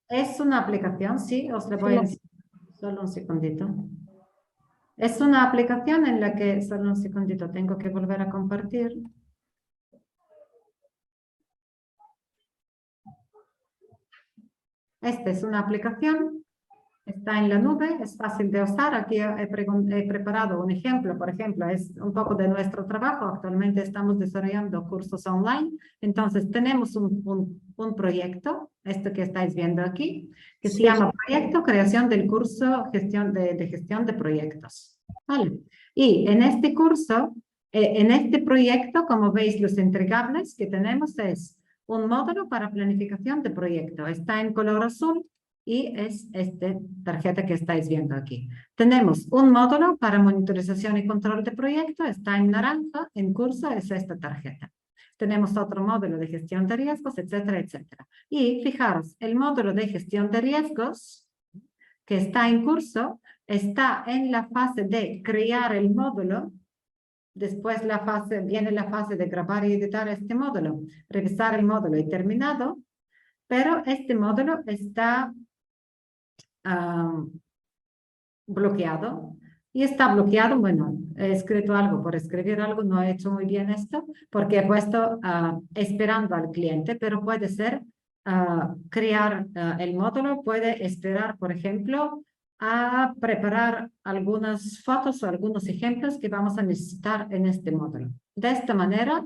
Es una aplicación, sí, os lo voy a decir. Solo un segundito. Es una aplicación en la que, solo un segundito, tengo que volver a compartir. Esta es una aplicación, está en la nube, es fácil de usar. Aquí he preparado un ejemplo, por ejemplo, es un poco de nuestro trabajo. Actualmente estamos desarrollando cursos online. Entonces tenemos un proyecto, esto que estáis viendo aquí, que se llama Proyecto Creación del Curso de Gestión de Proyectos. ¿Vale? Y en este curso, en este proyecto, como veis, los entregables que tenemos es un módulo para planificación de proyecto. Está en color azul y es esta tarjeta que estáis viendo aquí. Tenemos un módulo para monitorización y control de proyecto. Está en naranja, en curso es esta tarjeta. Tenemos otro módulo de gestión de riesgos, etcétera, etcétera. Y fijaros, el módulo de gestión de riesgos que está en curso está en la fase de crear el módulo. Después viene la fase de grabar y editar este módulo, revisar el módulo y terminado, pero este módulo está bloqueado y está bloqueado. Bueno, he escrito algo por escribir algo, no he hecho muy bien esto, porque he puesto esperando al cliente, pero puede ser crear el módulo, puede esperar, por ejemplo, a preparar algunas fotos o algunos ejemplos que vamos a necesitar en este módulo. De esta manera,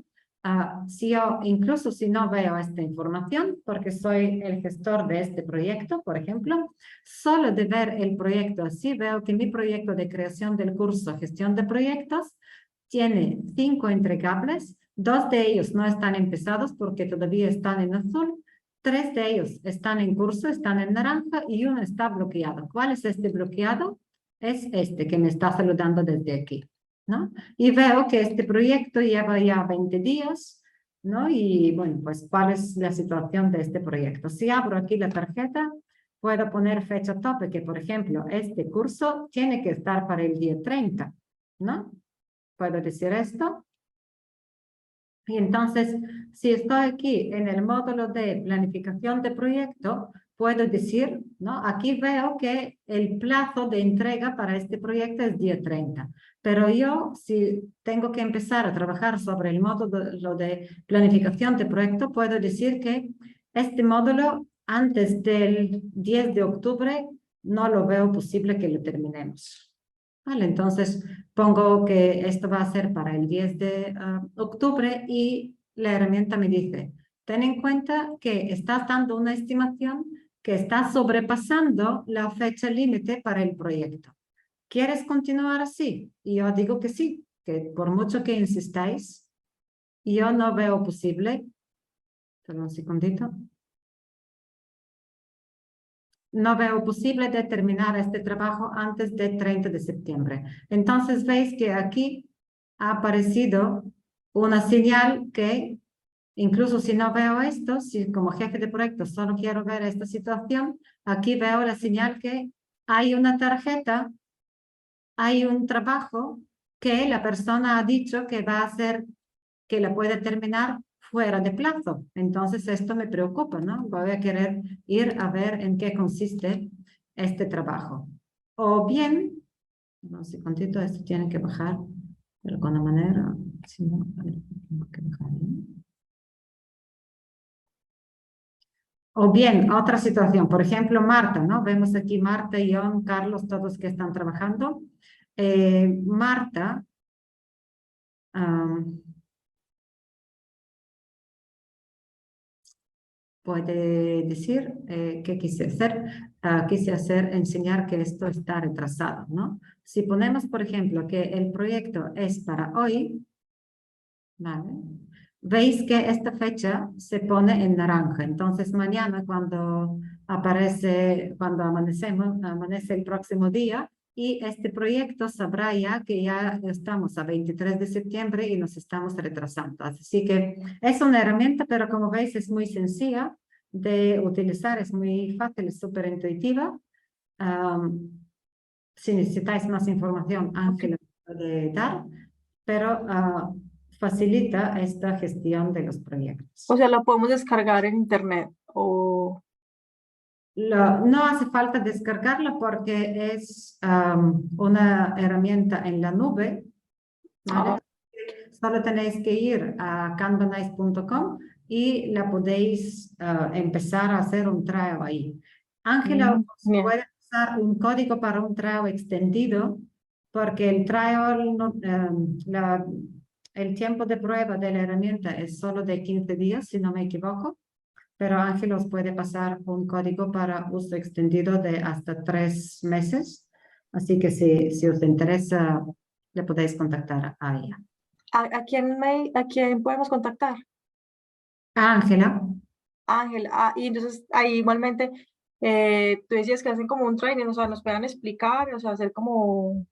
si yo, incluso si no veo esta información, porque soy el gestor de este proyecto, por ejemplo, solo de ver el proyecto así, veo que mi proyecto de creación del curso Gestión de Proyectos tiene 5 entregables, 2 de ellos no están empezados porque todavía están en azul, 3 de ellos están en curso, están en naranja y uno está bloqueado. ¿Cuál es este bloqueado? Es este que me está saludando desde aquí, ¿no? Y veo que este proyecto lleva ya 20 días, ¿no? Y bueno, pues ¿cuál es la situación de este proyecto? Si abro aquí la tarjeta, puedo poner fecha tope, que por ejemplo, este curso tiene que estar para el día 30, ¿no? Puedo decir esto. Y entonces, si estoy aquí en el módulo de planificación de proyecto, puedo decir, ¿no? Aquí veo que el plazo de entrega para este proyecto es día 30. Pero yo, si tengo que empezar a trabajar sobre el módulo de planificación de proyecto, puedo decir que este módulo, antes del 10 de octubre, no lo veo posible que lo terminemos. Vale, entonces pongo que esto va a ser para el 10 de octubre y la herramienta me dice, ten en cuenta que estás dando una estimación que está sobrepasando la fecha límite para el proyecto. ¿Quieres continuar así? Y yo digo que sí, que por mucho que insistáis, yo no veo posible. Perdón un segundito. No veo posible de terminar este trabajo antes del 30 de septiembre. Entonces veis que aquí ha aparecido una señal que, incluso si no veo esto, si como jefe de proyecto solo quiero ver esta situación, aquí veo la señal que hay una tarjeta, hay un trabajo que la persona ha dicho que va a hacer, que la puede terminar fuera de plazo. Entonces esto me preocupa, ¿no? Voy a querer ir a ver en qué consiste este trabajo. O bien, no sé cuántito, esto tiene que bajar de alguna manera. Si no, a ver, tengo que bajar, ¿no? O bien, otra situación, por ejemplo, Marta, ¿no? Vemos aquí Marta, Ion, Carlos, todos que están trabajando. Marta, puede decir qué quise hacer. Quise enseñar que esto está retrasado, ¿no? Si ponemos, por ejemplo, que el proyecto es para hoy, ¿vale? Veis que esta fecha se pone en naranja. Entonces, mañana cuando amanece el próximo día, y este proyecto sabrá ya que ya estamos a 23 de septiembre y nos estamos retrasando. Así que es una herramienta, pero como veis es muy sencilla de utilizar, es muy fácil, es súper intuitiva. Si necesitáis más información, Ángela puede dar, pero facilita esta gestión de los proyectos. O sea, la podemos descargar en internet o... No hace falta descargarla porque es una herramienta en la nube, ¿vale? Solo tenéis que ir a canvanize.com y la podéis empezar a hacer un trial ahí. Ángela puede usar un código para un trial extendido porque el trial, el tiempo de prueba de la herramienta es solo de 15 días, si no me equivoco. Pero Ángel os puede pasar un código para uso extendido de hasta 3 meses. Así que si os interesa, le podéis contactar a ella. ¿A quién podemos contactar? A Ángela. Ángel, y entonces ahí igualmente tú decías que hacen como un training, o sea, nos puedan explicar, o sea, hacer como,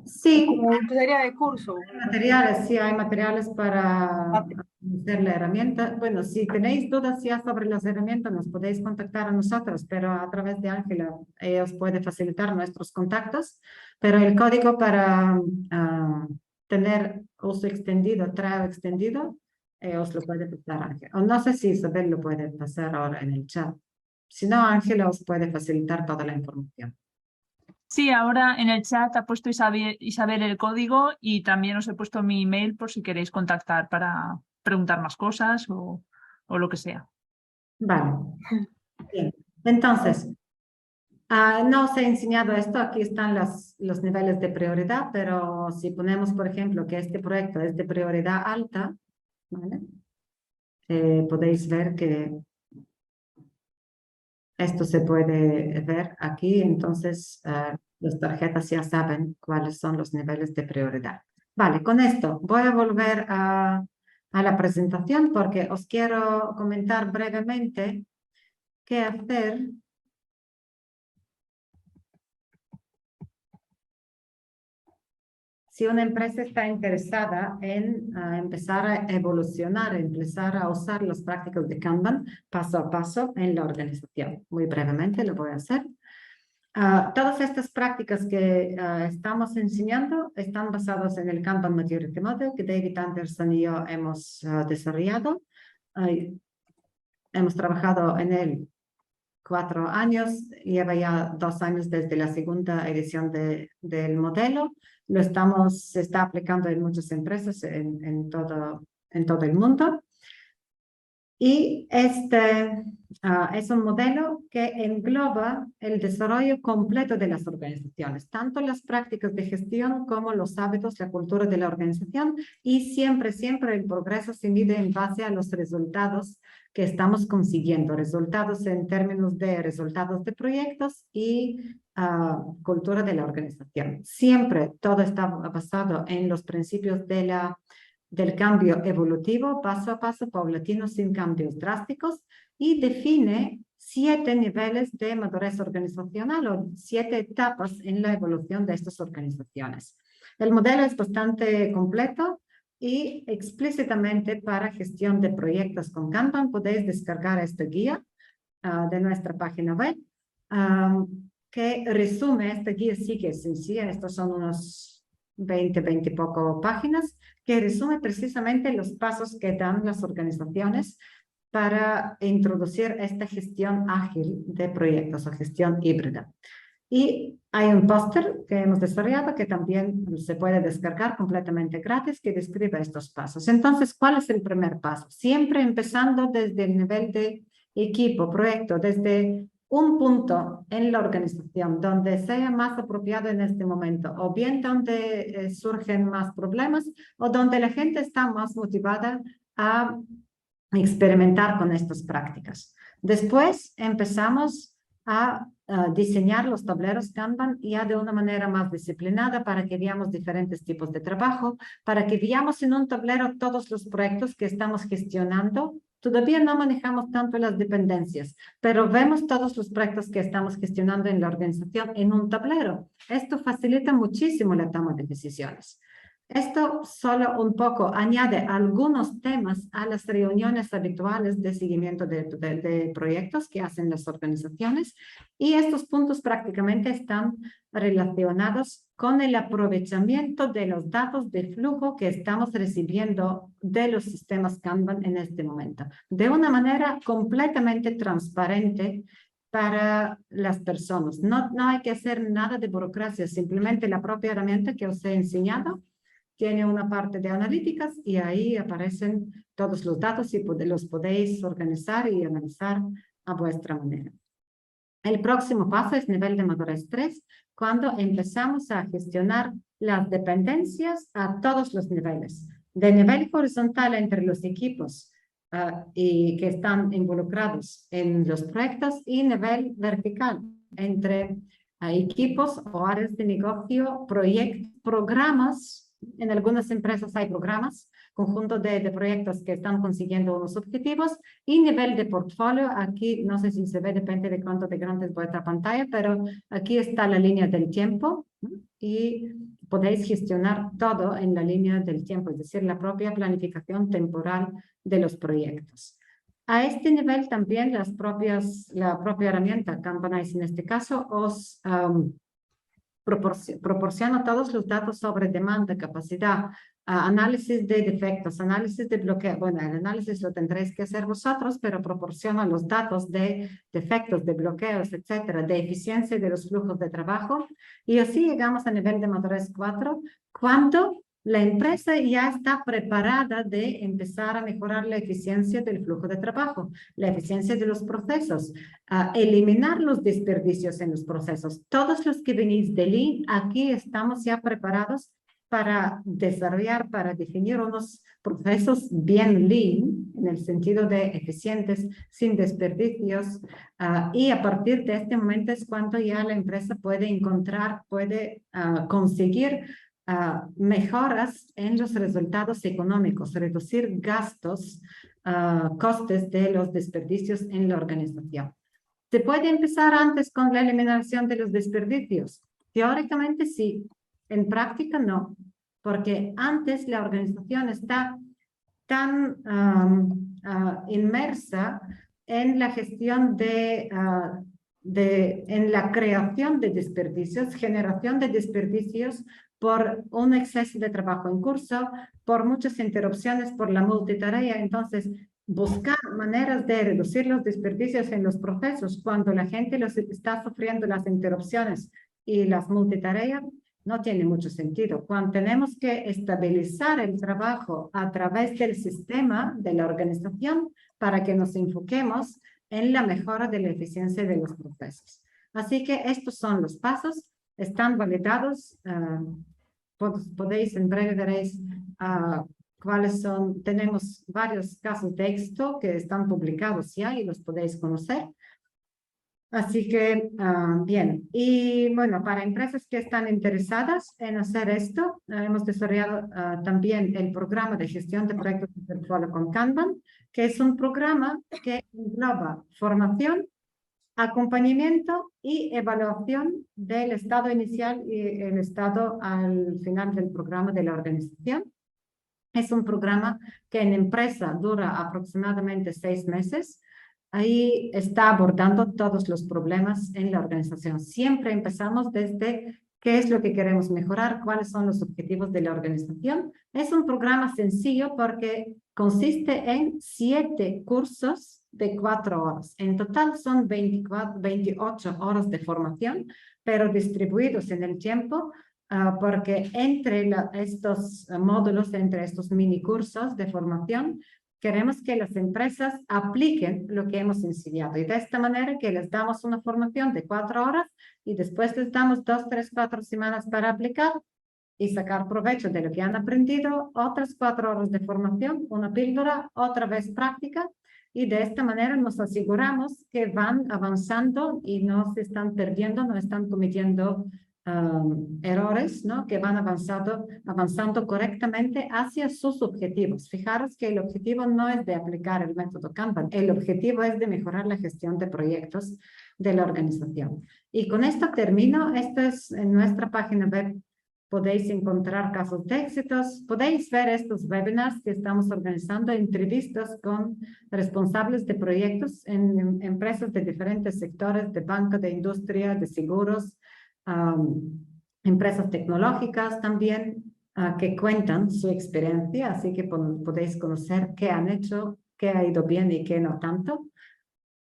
Sí, como una serie de curso. materiales, sí, hay materiales para hacer la herramienta. Bueno, si tenéis dudas ya sobre las herramientas, nos podéis contactar a nosotros, pero a través de Ángela, os puede facilitar nuestros contactos, pero el código para tener uso extendido, trial extendido, os lo puede pasar Ángela. O no sé si Isabel lo puede pasar ahora en el chat. Si no, Ángela os puede facilitar toda la información. Sí, ahora en el chat ha puesto Isabel el código y también os he puesto mi email por si queréis contactar para preguntar más cosas o lo que sea. Vale. Bien. Entonces, no os he enseñado esto, aquí están los niveles de prioridad, pero si ponemos, por ejemplo, que este proyecto es de prioridad alta, ¿vale? Podéis ver que esto se puede ver aquí, entonces las tarjetas ya saben cuáles son los niveles de prioridad. Vale, con esto voy a volver a la presentación porque os quiero comentar brevemente qué hacer si una empresa está interesada en empezar a evolucionar, empezar a usar las prácticas de Kanban paso a paso en la organización. Muy brevemente lo voy a hacer. Todas estas prácticas que estamos enseñando están basadas en el Kanban Maturity Model que David Anderson y yo hemos desarrollado. Hemos trabajado en él 4 años, lleva ya 2 años desde la segunda edición del modelo. Se está aplicando en muchas empresas en todo el mundo. Y este es un modelo que engloba el desarrollo completo de las organizaciones, tanto las prácticas de gestión como los hábitos, la cultura de la organización, y siempre el progreso se mide en base a los resultados que estamos consiguiendo, resultados en términos de resultados de proyectos y cultura de la organización. Siempre todo está basado en los principios del cambio evolutivo, paso a paso, paulatino, sin cambios drásticos, y define 7 niveles de madurez organizacional o 7 etapas en la evolución de estas organizaciones. El modelo es bastante completo y explícitamente para gestión de proyectos con Kanban podéis descargar esta guía de nuestra página web que resume, esta guía sí que es sencilla, estos son unos 20 y poco páginas, que resume precisamente los pasos que dan las organizaciones para introducir esta gestión ágil de proyectos o gestión híbrida. Y hay un póster que hemos desarrollado que también se puede descargar completamente gratis que describe estos pasos. Entonces, ¿cuál es el primer paso? Siempre empezando desde el nivel de equipo, proyecto, desde un punto en la organización donde sea más apropiado en este momento, o bien donde surgen más problemas, o donde la gente está más motivada a experimentar con estas prácticas. Después empezamos a diseñar los tableros Kanban ya de una manera más disciplinada para que veamos diferentes tipos de trabajo, para que veamos en un tablero todos los proyectos que estamos gestionando. Todavía no manejamos tanto las dependencias, pero vemos todos los proyectos que estamos gestionando en la organización en un tablero. Esto facilita muchísimo la toma de decisiones. Esto solo un poco añade algunos temas a las reuniones habituales de seguimiento de proyectos que hacen las organizaciones, y estos puntos prácticamente están relacionados con el aprovechamiento de los datos de flujo que estamos recibiendo de los sistemas Kanban en este momento, de una manera completamente transparente para las personas. No hay que hacer nada de burocracia, simplemente la propia herramienta que os he enseñado tiene una parte de analíticas y ahí aparecen todos los datos y los podéis organizar y analizar a vuestra manera. El próximo paso es nivel de madurez 3, cuando empezamos a gestionar las dependencias a todos los niveles. De nivel horizontal entre los equipos y que están involucrados en los proyectos, y nivel vertical entre equipos o áreas de negocio, programas. En algunas empresas hay programas, conjunto de proyectos que están consiguiendo unos objetivos, y nivel de portfolio. Aquí no sé si se ve, depende de cuánto de grande es vuestra pantalla, pero aquí está la línea del tiempo y podéis gestionar todo en la línea del tiempo, es decir, la propia planificación temporal de los proyectos. A este nivel también la propia herramienta Kanbanize en este caso os proporciona todos los datos sobre demanda, capacidad, análisis de defectos, análisis de bloqueo. Bueno, el análisis lo tendréis que hacer vosotros, pero proporciona los datos de defectos, de bloqueos, etcétera, de eficiencia de los flujos de trabajo. Y así llegamos a nivel de madurez 4, cuando la empresa ya está preparada de empezar a mejorar la eficiencia del flujo de trabajo, la eficiencia de los procesos, eliminar los desperdicios en los procesos. Todos los que venís de Lean, aquí estamos ya preparados para desarrollar, para definir unos procesos bien Lean, en el sentido de eficientes, sin desperdicios, y a partir de este momento es cuando ya la empresa puede encontrar, puede conseguir mejoras en los resultados económicos, reducir gastos, costes de los desperdicios en la organización. ¿Se puede empezar antes con la eliminación de los desperdicios? Teóricamente sí, en práctica no, porque antes la organización está tan inmersa en la gestión en la creación de desperdicios, generación de desperdicios por un exceso de trabajo en curso, por muchas interrupciones, por la multitarea. Entonces, buscar maneras de reducir los desperdicios en los procesos cuando la gente está sufriendo las interrupciones y las multitareas no tiene mucho sentido. Cuando tenemos que estabilizar el trabajo a través del sistema de la organización para que nos enfoquemos en la mejora de la eficiencia de los procesos. Así que estos son los pasos, están validados. Podéis, en breve veréis cuáles son. Tenemos varios casos de éxito que están publicados ya y los podéis conocer. Así que, bien. Y bueno, para empresas que están interesadas en hacer esto, hemos desarrollado también el programa de gestión de proyectos de portfolio con Kanban, que es un programa que engloba formación, acompañamiento y evaluación del estado inicial y el estado al final del programa de la organización. Es un programa que en empresa dura aproximadamente 6 meses. Ahí está abordando todos los problemas en la organización. Siempre empezamos desde qué es lo que queremos mejorar, cuáles son los objetivos de la organización. Es un programa sencillo porque consiste en 7 cursos de 4 horas. En total son 28 horas de formación, pero distribuidos en el tiempo, porque entre estos módulos, entre estos mini cursos de formación, queremos que las empresas apliquen lo que hemos enseñado. Y de esta manera que les damos una formación de 4 horas y después les damos 2, 3, 4 semanas para aplicar y sacar provecho de lo que han aprendido, otras 4 horas de formación, una píldora, otra vez práctica. Y de esta manera nos aseguramos que van avanzando y no se están perdiendo, no están cometiendo errores, ¿no? Que van avanzando correctamente hacia sus objetivos. Fijaros que el objetivo no es de aplicar el método Kanban, el objetivo es de mejorar la gestión de proyectos de la organización. Y con esto termino. Esto es en nuestra página web. Podéis encontrar casos de éxitos, podéis ver estos webinars que estamos organizando, entrevistas con responsables de proyectos en empresas de diferentes sectores, de banca, de industria, de seguros, empresas tecnológicas también, que cuentan su experiencia, así que podéis conocer qué han hecho, qué ha ido bien y qué no tanto.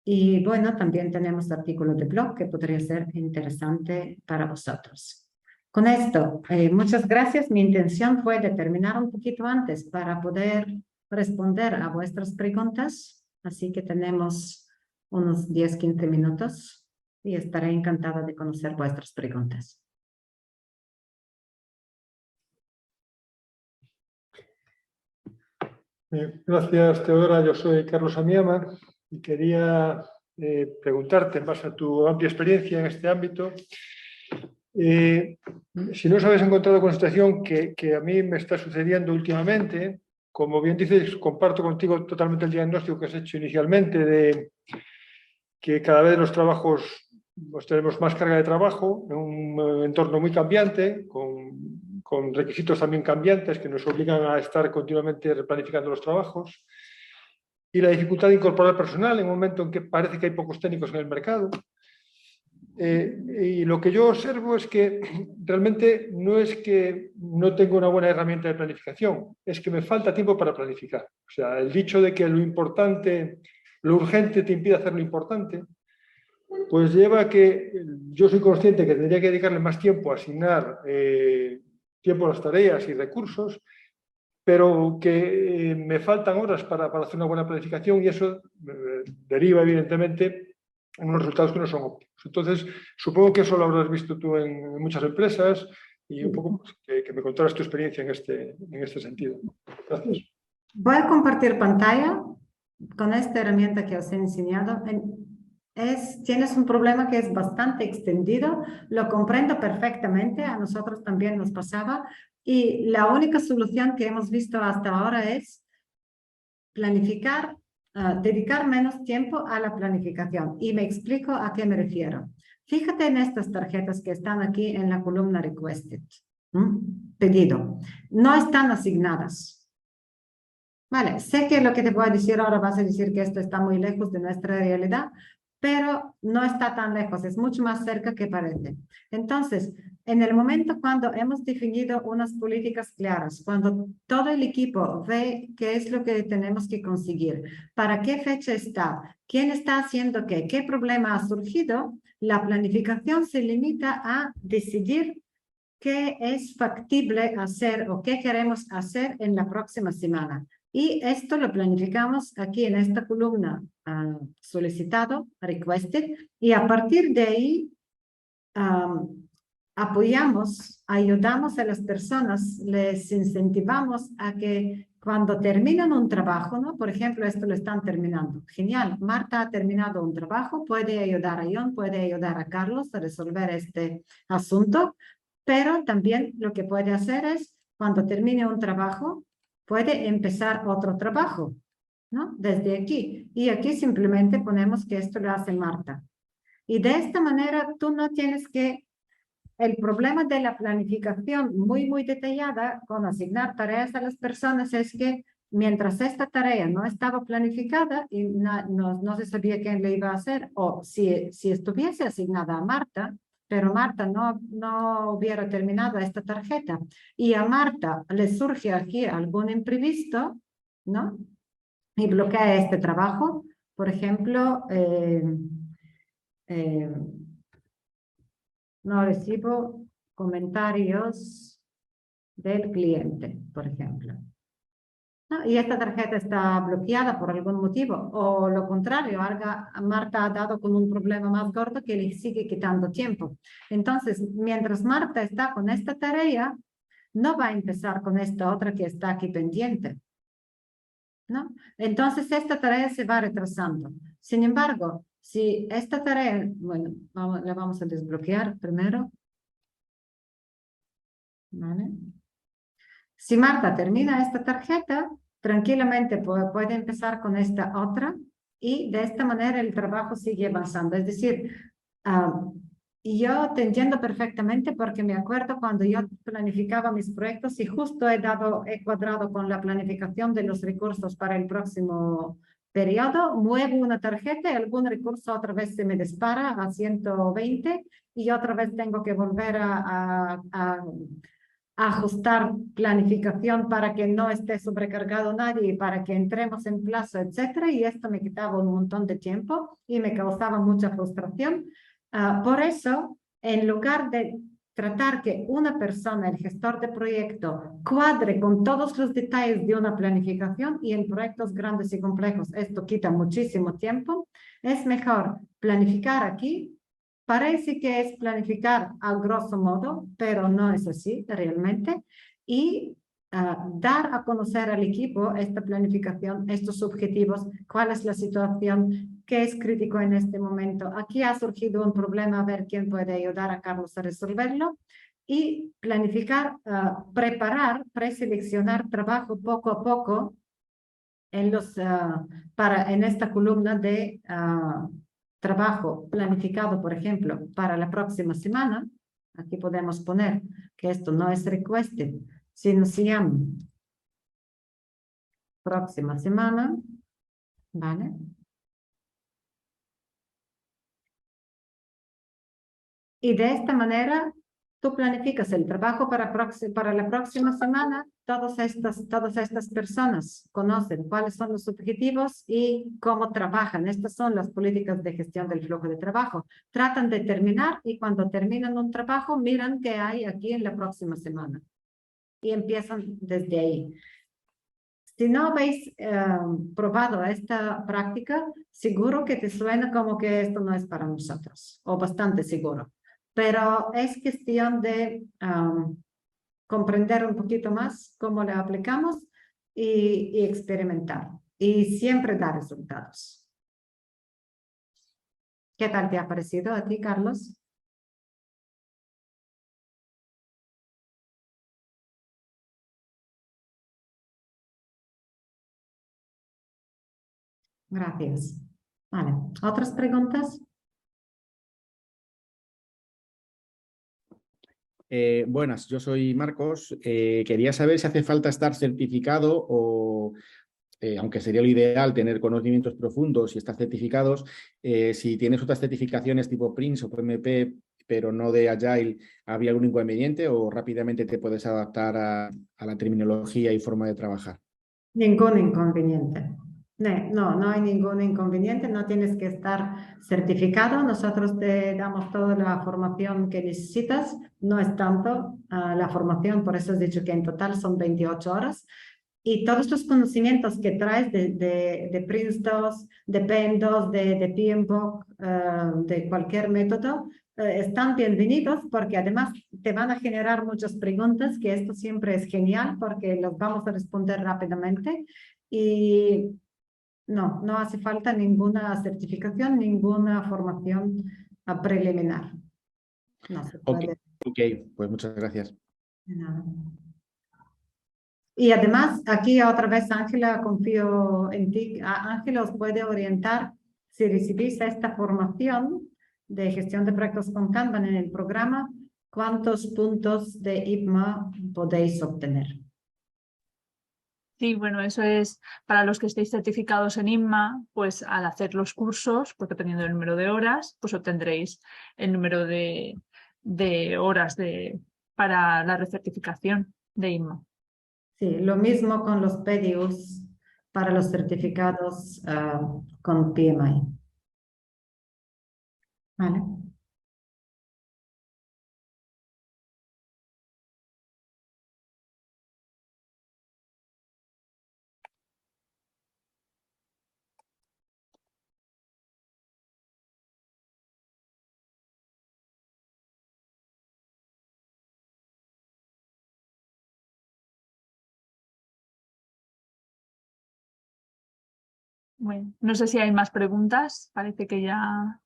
Y bueno, también tenemos artículos de blog que podría ser interesante para vosotros. Con esto, muchas gracias. Mi intención fue de terminar un poquito antes para poder responder a vuestras preguntas, así que tenemos unos 10-15 minutos y estaré encantada de conocer vuestras preguntas. Gracias, Teodora. Yo soy Carlos Amiama y quería preguntarte, en base a tu amplia experiencia en este ámbito, si no os habéis encontrado con una situación que a mí me está sucediendo últimamente. Como bien dices, comparto contigo totalmente el diagnóstico que has hecho inicialmente de que cada vez los trabajos, pues tenemos más carga de trabajo en un entorno muy cambiante, con requisitos también cambiantes que nos obligan a estar continuamente replanificando los trabajos, y la dificultad de incorporar personal en un momento en que parece que hay pocos técnicos en el mercado. Y lo que yo observo es que realmente no es que no tengo una buena herramienta de planificación, es que me falta tiempo para planificar. O sea, el dicho de que lo importante, lo urgente te impide hacer lo importante, pues lleva a que yo soy consciente que tendría que dedicarle más tiempo a asignar tiempo a las tareas y recursos, pero que me faltan horas para hacer una buena planificación y eso deriva evidentemente en unos resultados que no son óptimos. Entonces, supongo que eso lo habrás visto tú en muchas empresas y un poco pues, que me contaras tu experiencia en este sentido. Gracias. Voy a compartir pantalla con esta herramienta que os he enseñado. Tienes un problema que es bastante extendido, lo comprendo perfectamente, a nosotros también nos pasaba, y la única solución que hemos visto hasta ahora es planificar, dedicar menos tiempo a la planificación. Y me explico a qué me refiero. Fíjate en estas tarjetas que están aquí en la columna requested, pedido. No están asignadas. Vale, sé que lo que te voy a decir ahora vas a decir que esto está muy lejos de nuestra realidad, pero no está tan lejos, es mucho más cerca que parece. Entonces, en el momento cuando hemos definido unas políticas claras, cuando todo el equipo ve qué es lo que tenemos que conseguir, para qué fecha está, quién está haciendo qué problema ha surgido, la planificación se limita a decidir qué es factible hacer o qué queremos hacer en la próxima semana. Y esto lo planificamos aquí en esta columna solicitado, requested, y a partir de ahí apoyamos, ayudamos a las personas, les incentivamos a que cuando terminan un trabajo, ¿no? Por ejemplo, esto lo están terminando. Genial, Marta ha terminado un trabajo, puede ayudar a John, puede ayudar a Carlos a resolver este asunto, pero también lo que puede hacer es, cuando termine un trabajo, puede empezar otro trabajo, ¿no? Desde aquí. Y aquí simplemente ponemos que esto lo hace Marta. Y de esta manera tú no tienes que... El problema de la planificación muy detallada con asignar tareas a las personas es que mientras esta tarea no estaba planificada y no se sabía quién le iba a hacer, o si estuviese asignada a Marta, pero Marta no hubiera terminado esta tarjeta y a Marta le surge aquí algún imprevisto, ¿no? Y bloquea este trabajo. Por ejemplo, no recibo comentarios del cliente, por ejemplo. ¿No? Y esta tarjeta está bloqueada por algún motivo, o lo contrario, Marta ha dado con un problema más gordo que le sigue quitando tiempo. Entonces, mientras Marta está con esta tarea, no va a empezar con esta otra que está aquí pendiente, ¿no? Entonces, esta tarea se va retrasando. Sin embargo, si esta tarea, bueno, la vamos a desbloquear primero. ¿Vale? Si Marta termina esta tarjeta, tranquilamente puede empezar con esta otra y de esta manera el trabajo sigue avanzando. Es decir, yo te entiendo perfectamente porque me acuerdo cuando yo planificaba mis proyectos y justo he cuadrado con la planificación de los recursos para el próximo periodo, muevo una tarjeta y algún recurso otra vez se me dispara a 120 y otra vez tengo que volver a ajustar planificación para que no esté sobrecargado nadie y para que entremos en plazo, etcétera, y esto me quitaba un montón de tiempo y me causaba mucha frustración. Por eso, en lugar de tratar que una persona, el gestor de proyecto, cuadre con todos los detalles de una planificación y en proyectos grandes y complejos esto quita muchísimo tiempo, es mejor planificar aquí. Parece que es planificar a grosso modo, pero no es así realmente. Y dar a conocer al equipo esta planificación, estos objetivos, cuál es la situación, qué es crítico en este momento. Aquí ha surgido un problema, a ver quién puede ayudar a Carlos a resolverlo. Y planificar, preparar, preseleccionar trabajo poco a poco en esta columna de trabajo planificado, por ejemplo, para la próxima semana. Aquí podemos poner que esto no es requested, sino se llama próxima semana, ¿vale? Y de esta manera, tú planificas el trabajo para la próxima semana. Todas estas personas conocen cuáles son los objetivos y cómo trabajan. Estas son las políticas de gestión del flujo de trabajo. Tratan de terminar y cuando terminan un trabajo, miran qué hay aquí en la próxima semana. Y empiezan desde ahí. Si no habéis probado esta práctica, seguro que te suena como que esto no es para nosotros, o bastante seguro. Pero es cuestión de comprender un poquito más cómo lo aplicamos y experimentar. Y siempre da resultados. ¿Qué tal te ha parecido a ti, Carlos? Gracias. Vale. ¿Otras preguntas? Buenas, yo soy Marcos. Quería saber si hace falta estar certificado o, aunque sería lo ideal tener conocimientos profundos y estar certificados, si tienes otras certificaciones tipo Prince o PMP, pero no de Agile, ¿había algún inconveniente o rápidamente te puedes adaptar a la terminología y forma de trabajar? Ningún inconveniente. No hay ningún inconveniente, no tienes que estar certificado. Nosotros te damos toda la formación que necesitas. No es tanto la formación, por eso has dicho que en total son 28 horas. Y todos los conocimientos que traes de Prince2, de PEN2, de PMBOK, de cualquier método, están bienvenidos porque además te van a generar muchas preguntas, que esto siempre es genial porque los vamos a responder rápidamente. Y no hace falta ninguna certificación, ninguna formación preliminar. No se puede. Ok, pues muchas gracias. De nada. Y además, aquí otra vez, Ángela, confío en ti. Ángela os puede orientar si recibís esta formación de gestión de proyectos con Kanban en el programa, cuántos puntos de IPMA podéis obtener. Sí, bueno, eso es para los que estéis certificados en INMA, pues al hacer los cursos, pues dependiendo del número de horas, pues obtendréis el número de horas para la recertificación de INMA. Sí, lo mismo con los PDUs para los certificados con PMI. ¿Vale? Bueno, no sé si hay más preguntas, parece que ya...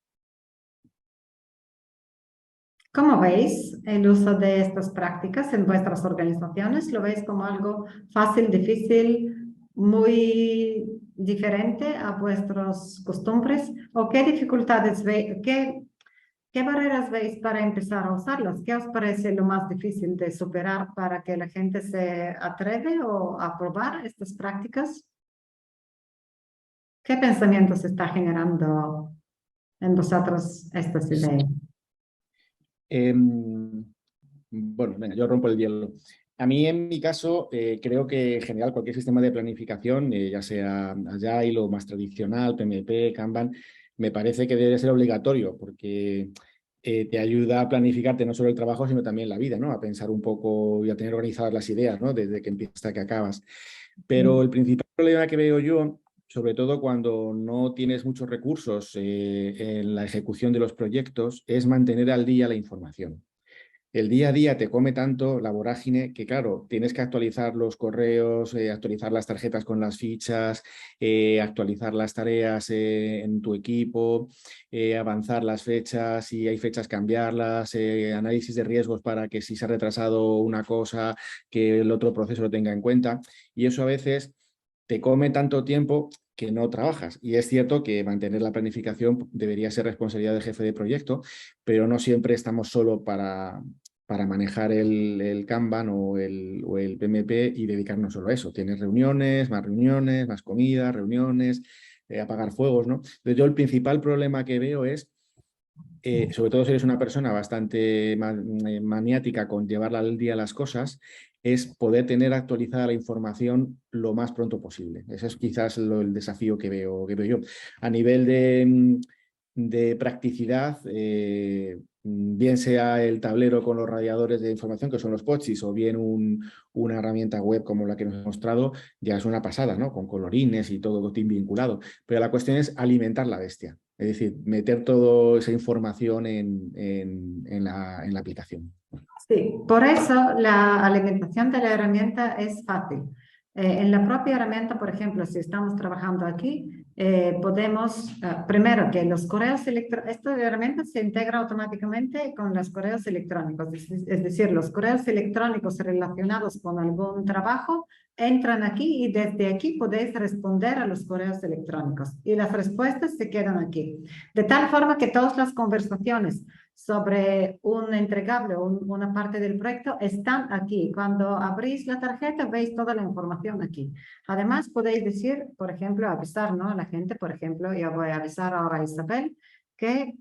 ¿Cómo veis el uso de estas prácticas en vuestras organizaciones? ¿Lo veis como algo fácil, difícil, muy diferente a vuestras costumbres? ¿O qué dificultades veis, qué barreras veis para empezar a usarlas? ¿Qué os parece lo más difícil de superar para que la gente se atreve o a probar estas prácticas? ¿Qué pensamientos está generando en vosotros estas ideas? Bueno, venga, yo rompo el hielo. A mí, en mi caso, creo que en general cualquier sistema de planificación, ya sea Agile o más tradicional, PMP, Kanban, me parece que debe ser obligatorio porque te ayuda a planificarte no solo el trabajo, sino también la vida, ¿no? A pensar un poco y a tener organizadas las ideas, ¿no? Desde que empiezas hasta que acabas. Pero el principal problema que veo yo, sobre todo cuando no tienes muchos recursos en la ejecución de los proyectos, es mantener al día la información. El día a día te come tanto la vorágine que, claro, tienes que actualizar los correos, actualizar las tarjetas con las fichas, actualizar las tareas en tu equipo, avanzar las fechas, si hay fechas cambiarlas, análisis de riesgos para que si se ha retrasado una cosa, que el otro proceso lo tenga en cuenta. Y eso a veces te come tanto tiempo que no trabajas. Y es cierto que mantener la planificación debería ser responsabilidad del jefe de proyecto, pero no siempre estamos solo para manejar el Kanban o el PMP y dedicarnos solo a eso. Tienes reuniones, más comidas, reuniones, apagar fuegos, ¿no? Entonces yo el principal problema que veo es sobre todo si eres una persona bastante maniática con llevarla al día las cosas, es poder tener actualizada la información lo más pronto posible. Ese es quizás el desafío que veo yo. A nivel de practicidad, bien sea el tablero con los radiadores de información, que son los POCHIs, o bien una herramienta web como la que nos he mostrado, ya es una pasada, ¿no? Con colorines y todo vinculado. Pero la cuestión es alimentar la bestia, es decir, meter toda esa información en la aplicación. Sí, por eso la alimentación de la herramienta es fácil. En la propia herramienta, por ejemplo, si estamos trabajando aquí, podemos, primero que los correos electrónicos, esta herramienta se integra automáticamente con los correos electrónicos, es decir, los correos electrónicos relacionados con algún trabajo entran aquí y desde aquí podéis responder a los correos electrónicos y las respuestas se quedan aquí. De tal forma que todas las conversaciones sobre un entregable o una parte del proyecto están aquí. Cuando abrís la tarjeta veis toda la información aquí. Además podéis decir, por ejemplo, avisar, ¿no? A la gente, por ejemplo, yo voy a avisar ahora a Isabel que,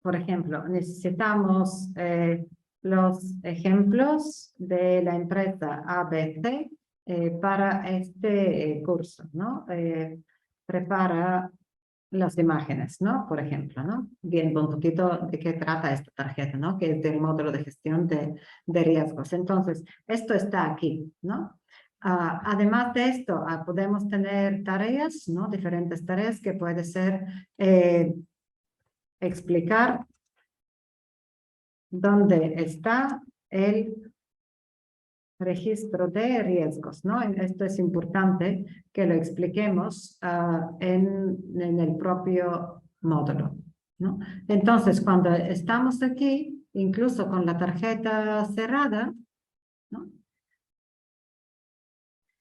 por ejemplo, necesitamos los ejemplos de la empresa ABC para este curso, ¿no? Prepara las imágenes, ¿no? Por ejemplo, ¿no? Viendo un poquito de qué trata esta tarjeta, ¿no? Que es del módulo de gestión de riesgos. Entonces, esto está aquí, ¿no? Además de esto, podemos tener tareas, ¿no? Diferentes tareas que puede ser explicar dónde está el registro de riesgos, ¿no? Esto es importante que lo expliquemos en el propio módulo, ¿no? Entonces, cuando estamos aquí, incluso con la tarjeta cerrada, ¿no?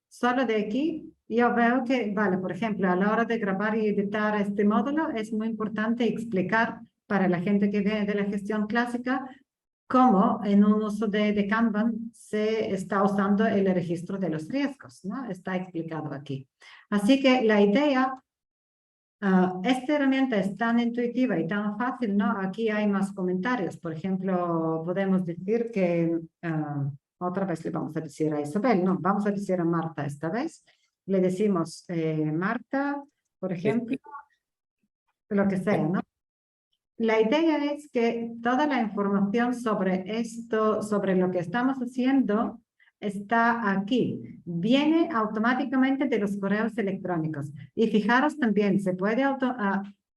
Solo de aquí, yo veo que, vale, por ejemplo, a la hora de grabar y editar este módulo, es muy importante explicar para la gente que viene de la gestión clásica cómo en un uso de Kanban se está usando el registro de los riesgos, ¿no? Está explicado aquí. Así que la idea, esta herramienta es tan intuitiva y tan fácil, ¿no? Aquí hay más comentarios. Por ejemplo, podemos decir que, otra vez le vamos a decir a Isabel, no, vamos a decir a Marta esta vez. Le decimos, Marta, por ejemplo, lo que sea, ¿no? La idea es que toda la información sobre esto, sobre lo que estamos haciendo, está aquí. Viene automáticamente de los correos electrónicos. Y fijaros también, se puede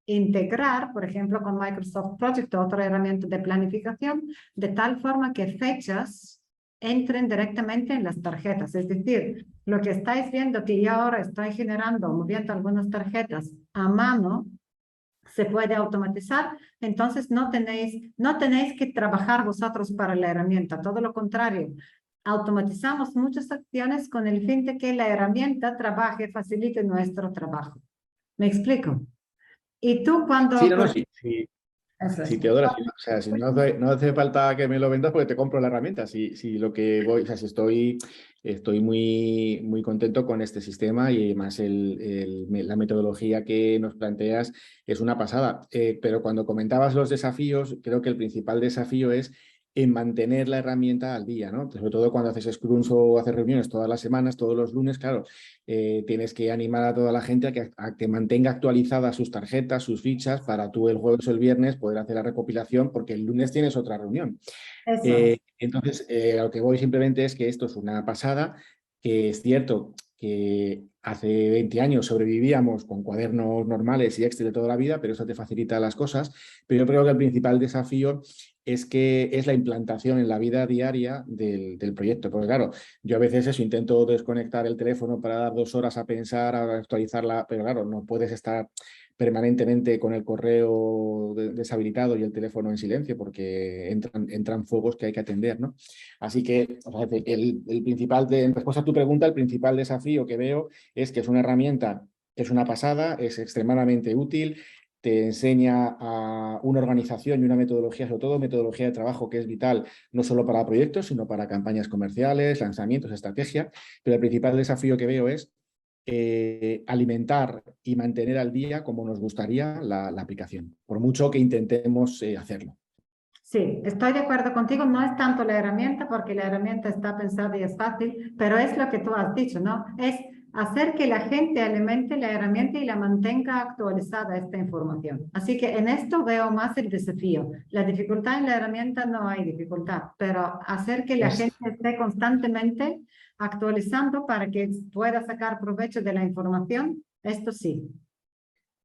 integrar, por ejemplo, con Microsoft Project, otra herramienta de planificación, de tal forma que fechas entren directamente en las tarjetas. Es decir, lo que estáis viendo que yo ahora estoy generando, moviendo algunas tarjetas a mano, se puede automatizar, entonces no tenéis que trabajar vosotros para la herramienta, todo lo contrario, automatizamos muchas acciones con el fin de que la herramienta trabaje, facilite nuestro trabajo. ¿Me explico? Y tú cuando... Sí, no, sí. Sí, Teodora, o sea, si no hace falta que me lo vendas porque te compro la herramienta. Si lo que voy, o sea, si estoy muy, muy contento con este sistema y además la metodología que nos planteas es una pasada. Pero cuando comentabas los desafíos, creo que el principal desafío es en mantener la herramienta al día, ¿no? Sobre todo cuando haces scrums o haces reuniones todas las semanas, todos los lunes, claro, tienes que animar a toda la gente a que mantenga actualizadas sus tarjetas, sus fichas, para tú el jueves o el viernes poder hacer la recopilación, porque el lunes tienes otra reunión. Entonces, a lo que voy simplemente es que esto es una pasada, que es cierto que hace 20 años sobrevivíamos con cuadernos normales y Excel de toda la vida, pero eso te facilita las cosas. Pero yo creo que el principal desafío es la implantación en la vida diaria del proyecto. Porque claro, yo a veces eso, intento desconectar el teléfono para dar 2 horas a pensar, a actualizarla, pero claro, no puedes estar permanentemente con el correo deshabilitado y el teléfono en silencio porque entran fuegos que hay que atender, ¿no? Así que o sea, el principal, en respuesta a tu pregunta, el principal desafío que veo es que es una herramienta que es una pasada, es extremadamente útil, te enseña a una organización y una metodología, sobre todo metodología de trabajo que es vital no solo para proyectos, sino para campañas comerciales, lanzamientos, estrategia, pero el principal desafío que veo es alimentar y mantener al día como nos gustaría la aplicación, por mucho que intentemos hacerlo. Sí, estoy de acuerdo contigo. No es tanto la herramienta, porque la herramienta está pensada y es fácil, pero es lo que tú has dicho, ¿no? Es hacer que la gente alimente la herramienta y la mantenga actualizada esta información. Así que en esto veo más el desafío. La dificultad en la herramienta no hay dificultad, pero hacer que la gente esté constantemente actualizando para que pueda sacar provecho de la información, esto sí.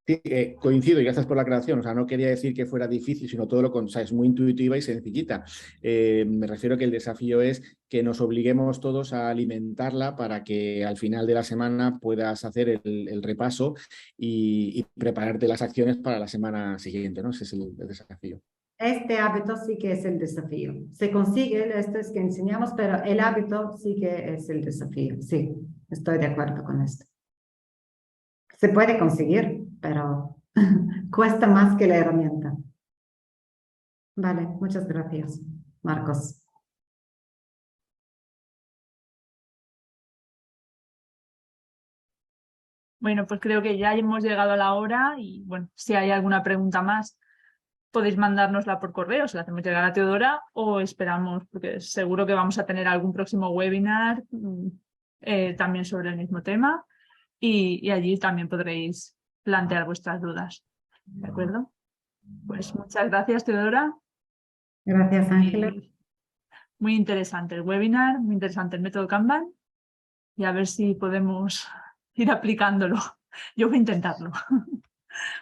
Sí, coincido y gracias por la aclaración. O sea, no quería decir que fuera difícil, sino todo lo contrario, es muy intuitiva y sencillita. Me refiero a que el desafío es que nos obliguemos todos a alimentarla para que al final de la semana puedas hacer el repaso y prepararte las acciones para la semana siguiente, ¿no? Ese es el desafío. Este hábito sí que es el desafío. Se consigue, esto es que enseñamos, pero el hábito sí que es el desafío. Sí, estoy de acuerdo con esto. Se puede conseguir, pero cuesta más que la herramienta. Vale, muchas gracias, Marcos. Bueno, pues creo que ya hemos llegado a la hora y bueno, si hay alguna pregunta más, podéis mandárnosla por correo, se la hacemos llegar a Teodora o esperamos, porque seguro que vamos a tener algún próximo webinar también sobre el mismo tema y allí también podréis plantear vuestras dudas. ¿De acuerdo? Pues muchas gracias, Teodora. Gracias, Ángela. Muy interesante el webinar, muy interesante el método Kanban y a ver si podemos ir aplicándolo. Yo voy a intentarlo.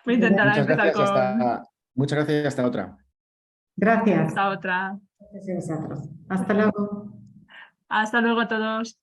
Voy a intentar empezar con... Muchas gracias y hasta otra. Gracias. Hasta otra. Gracias a vosotros. Hasta luego. Hasta luego a todos.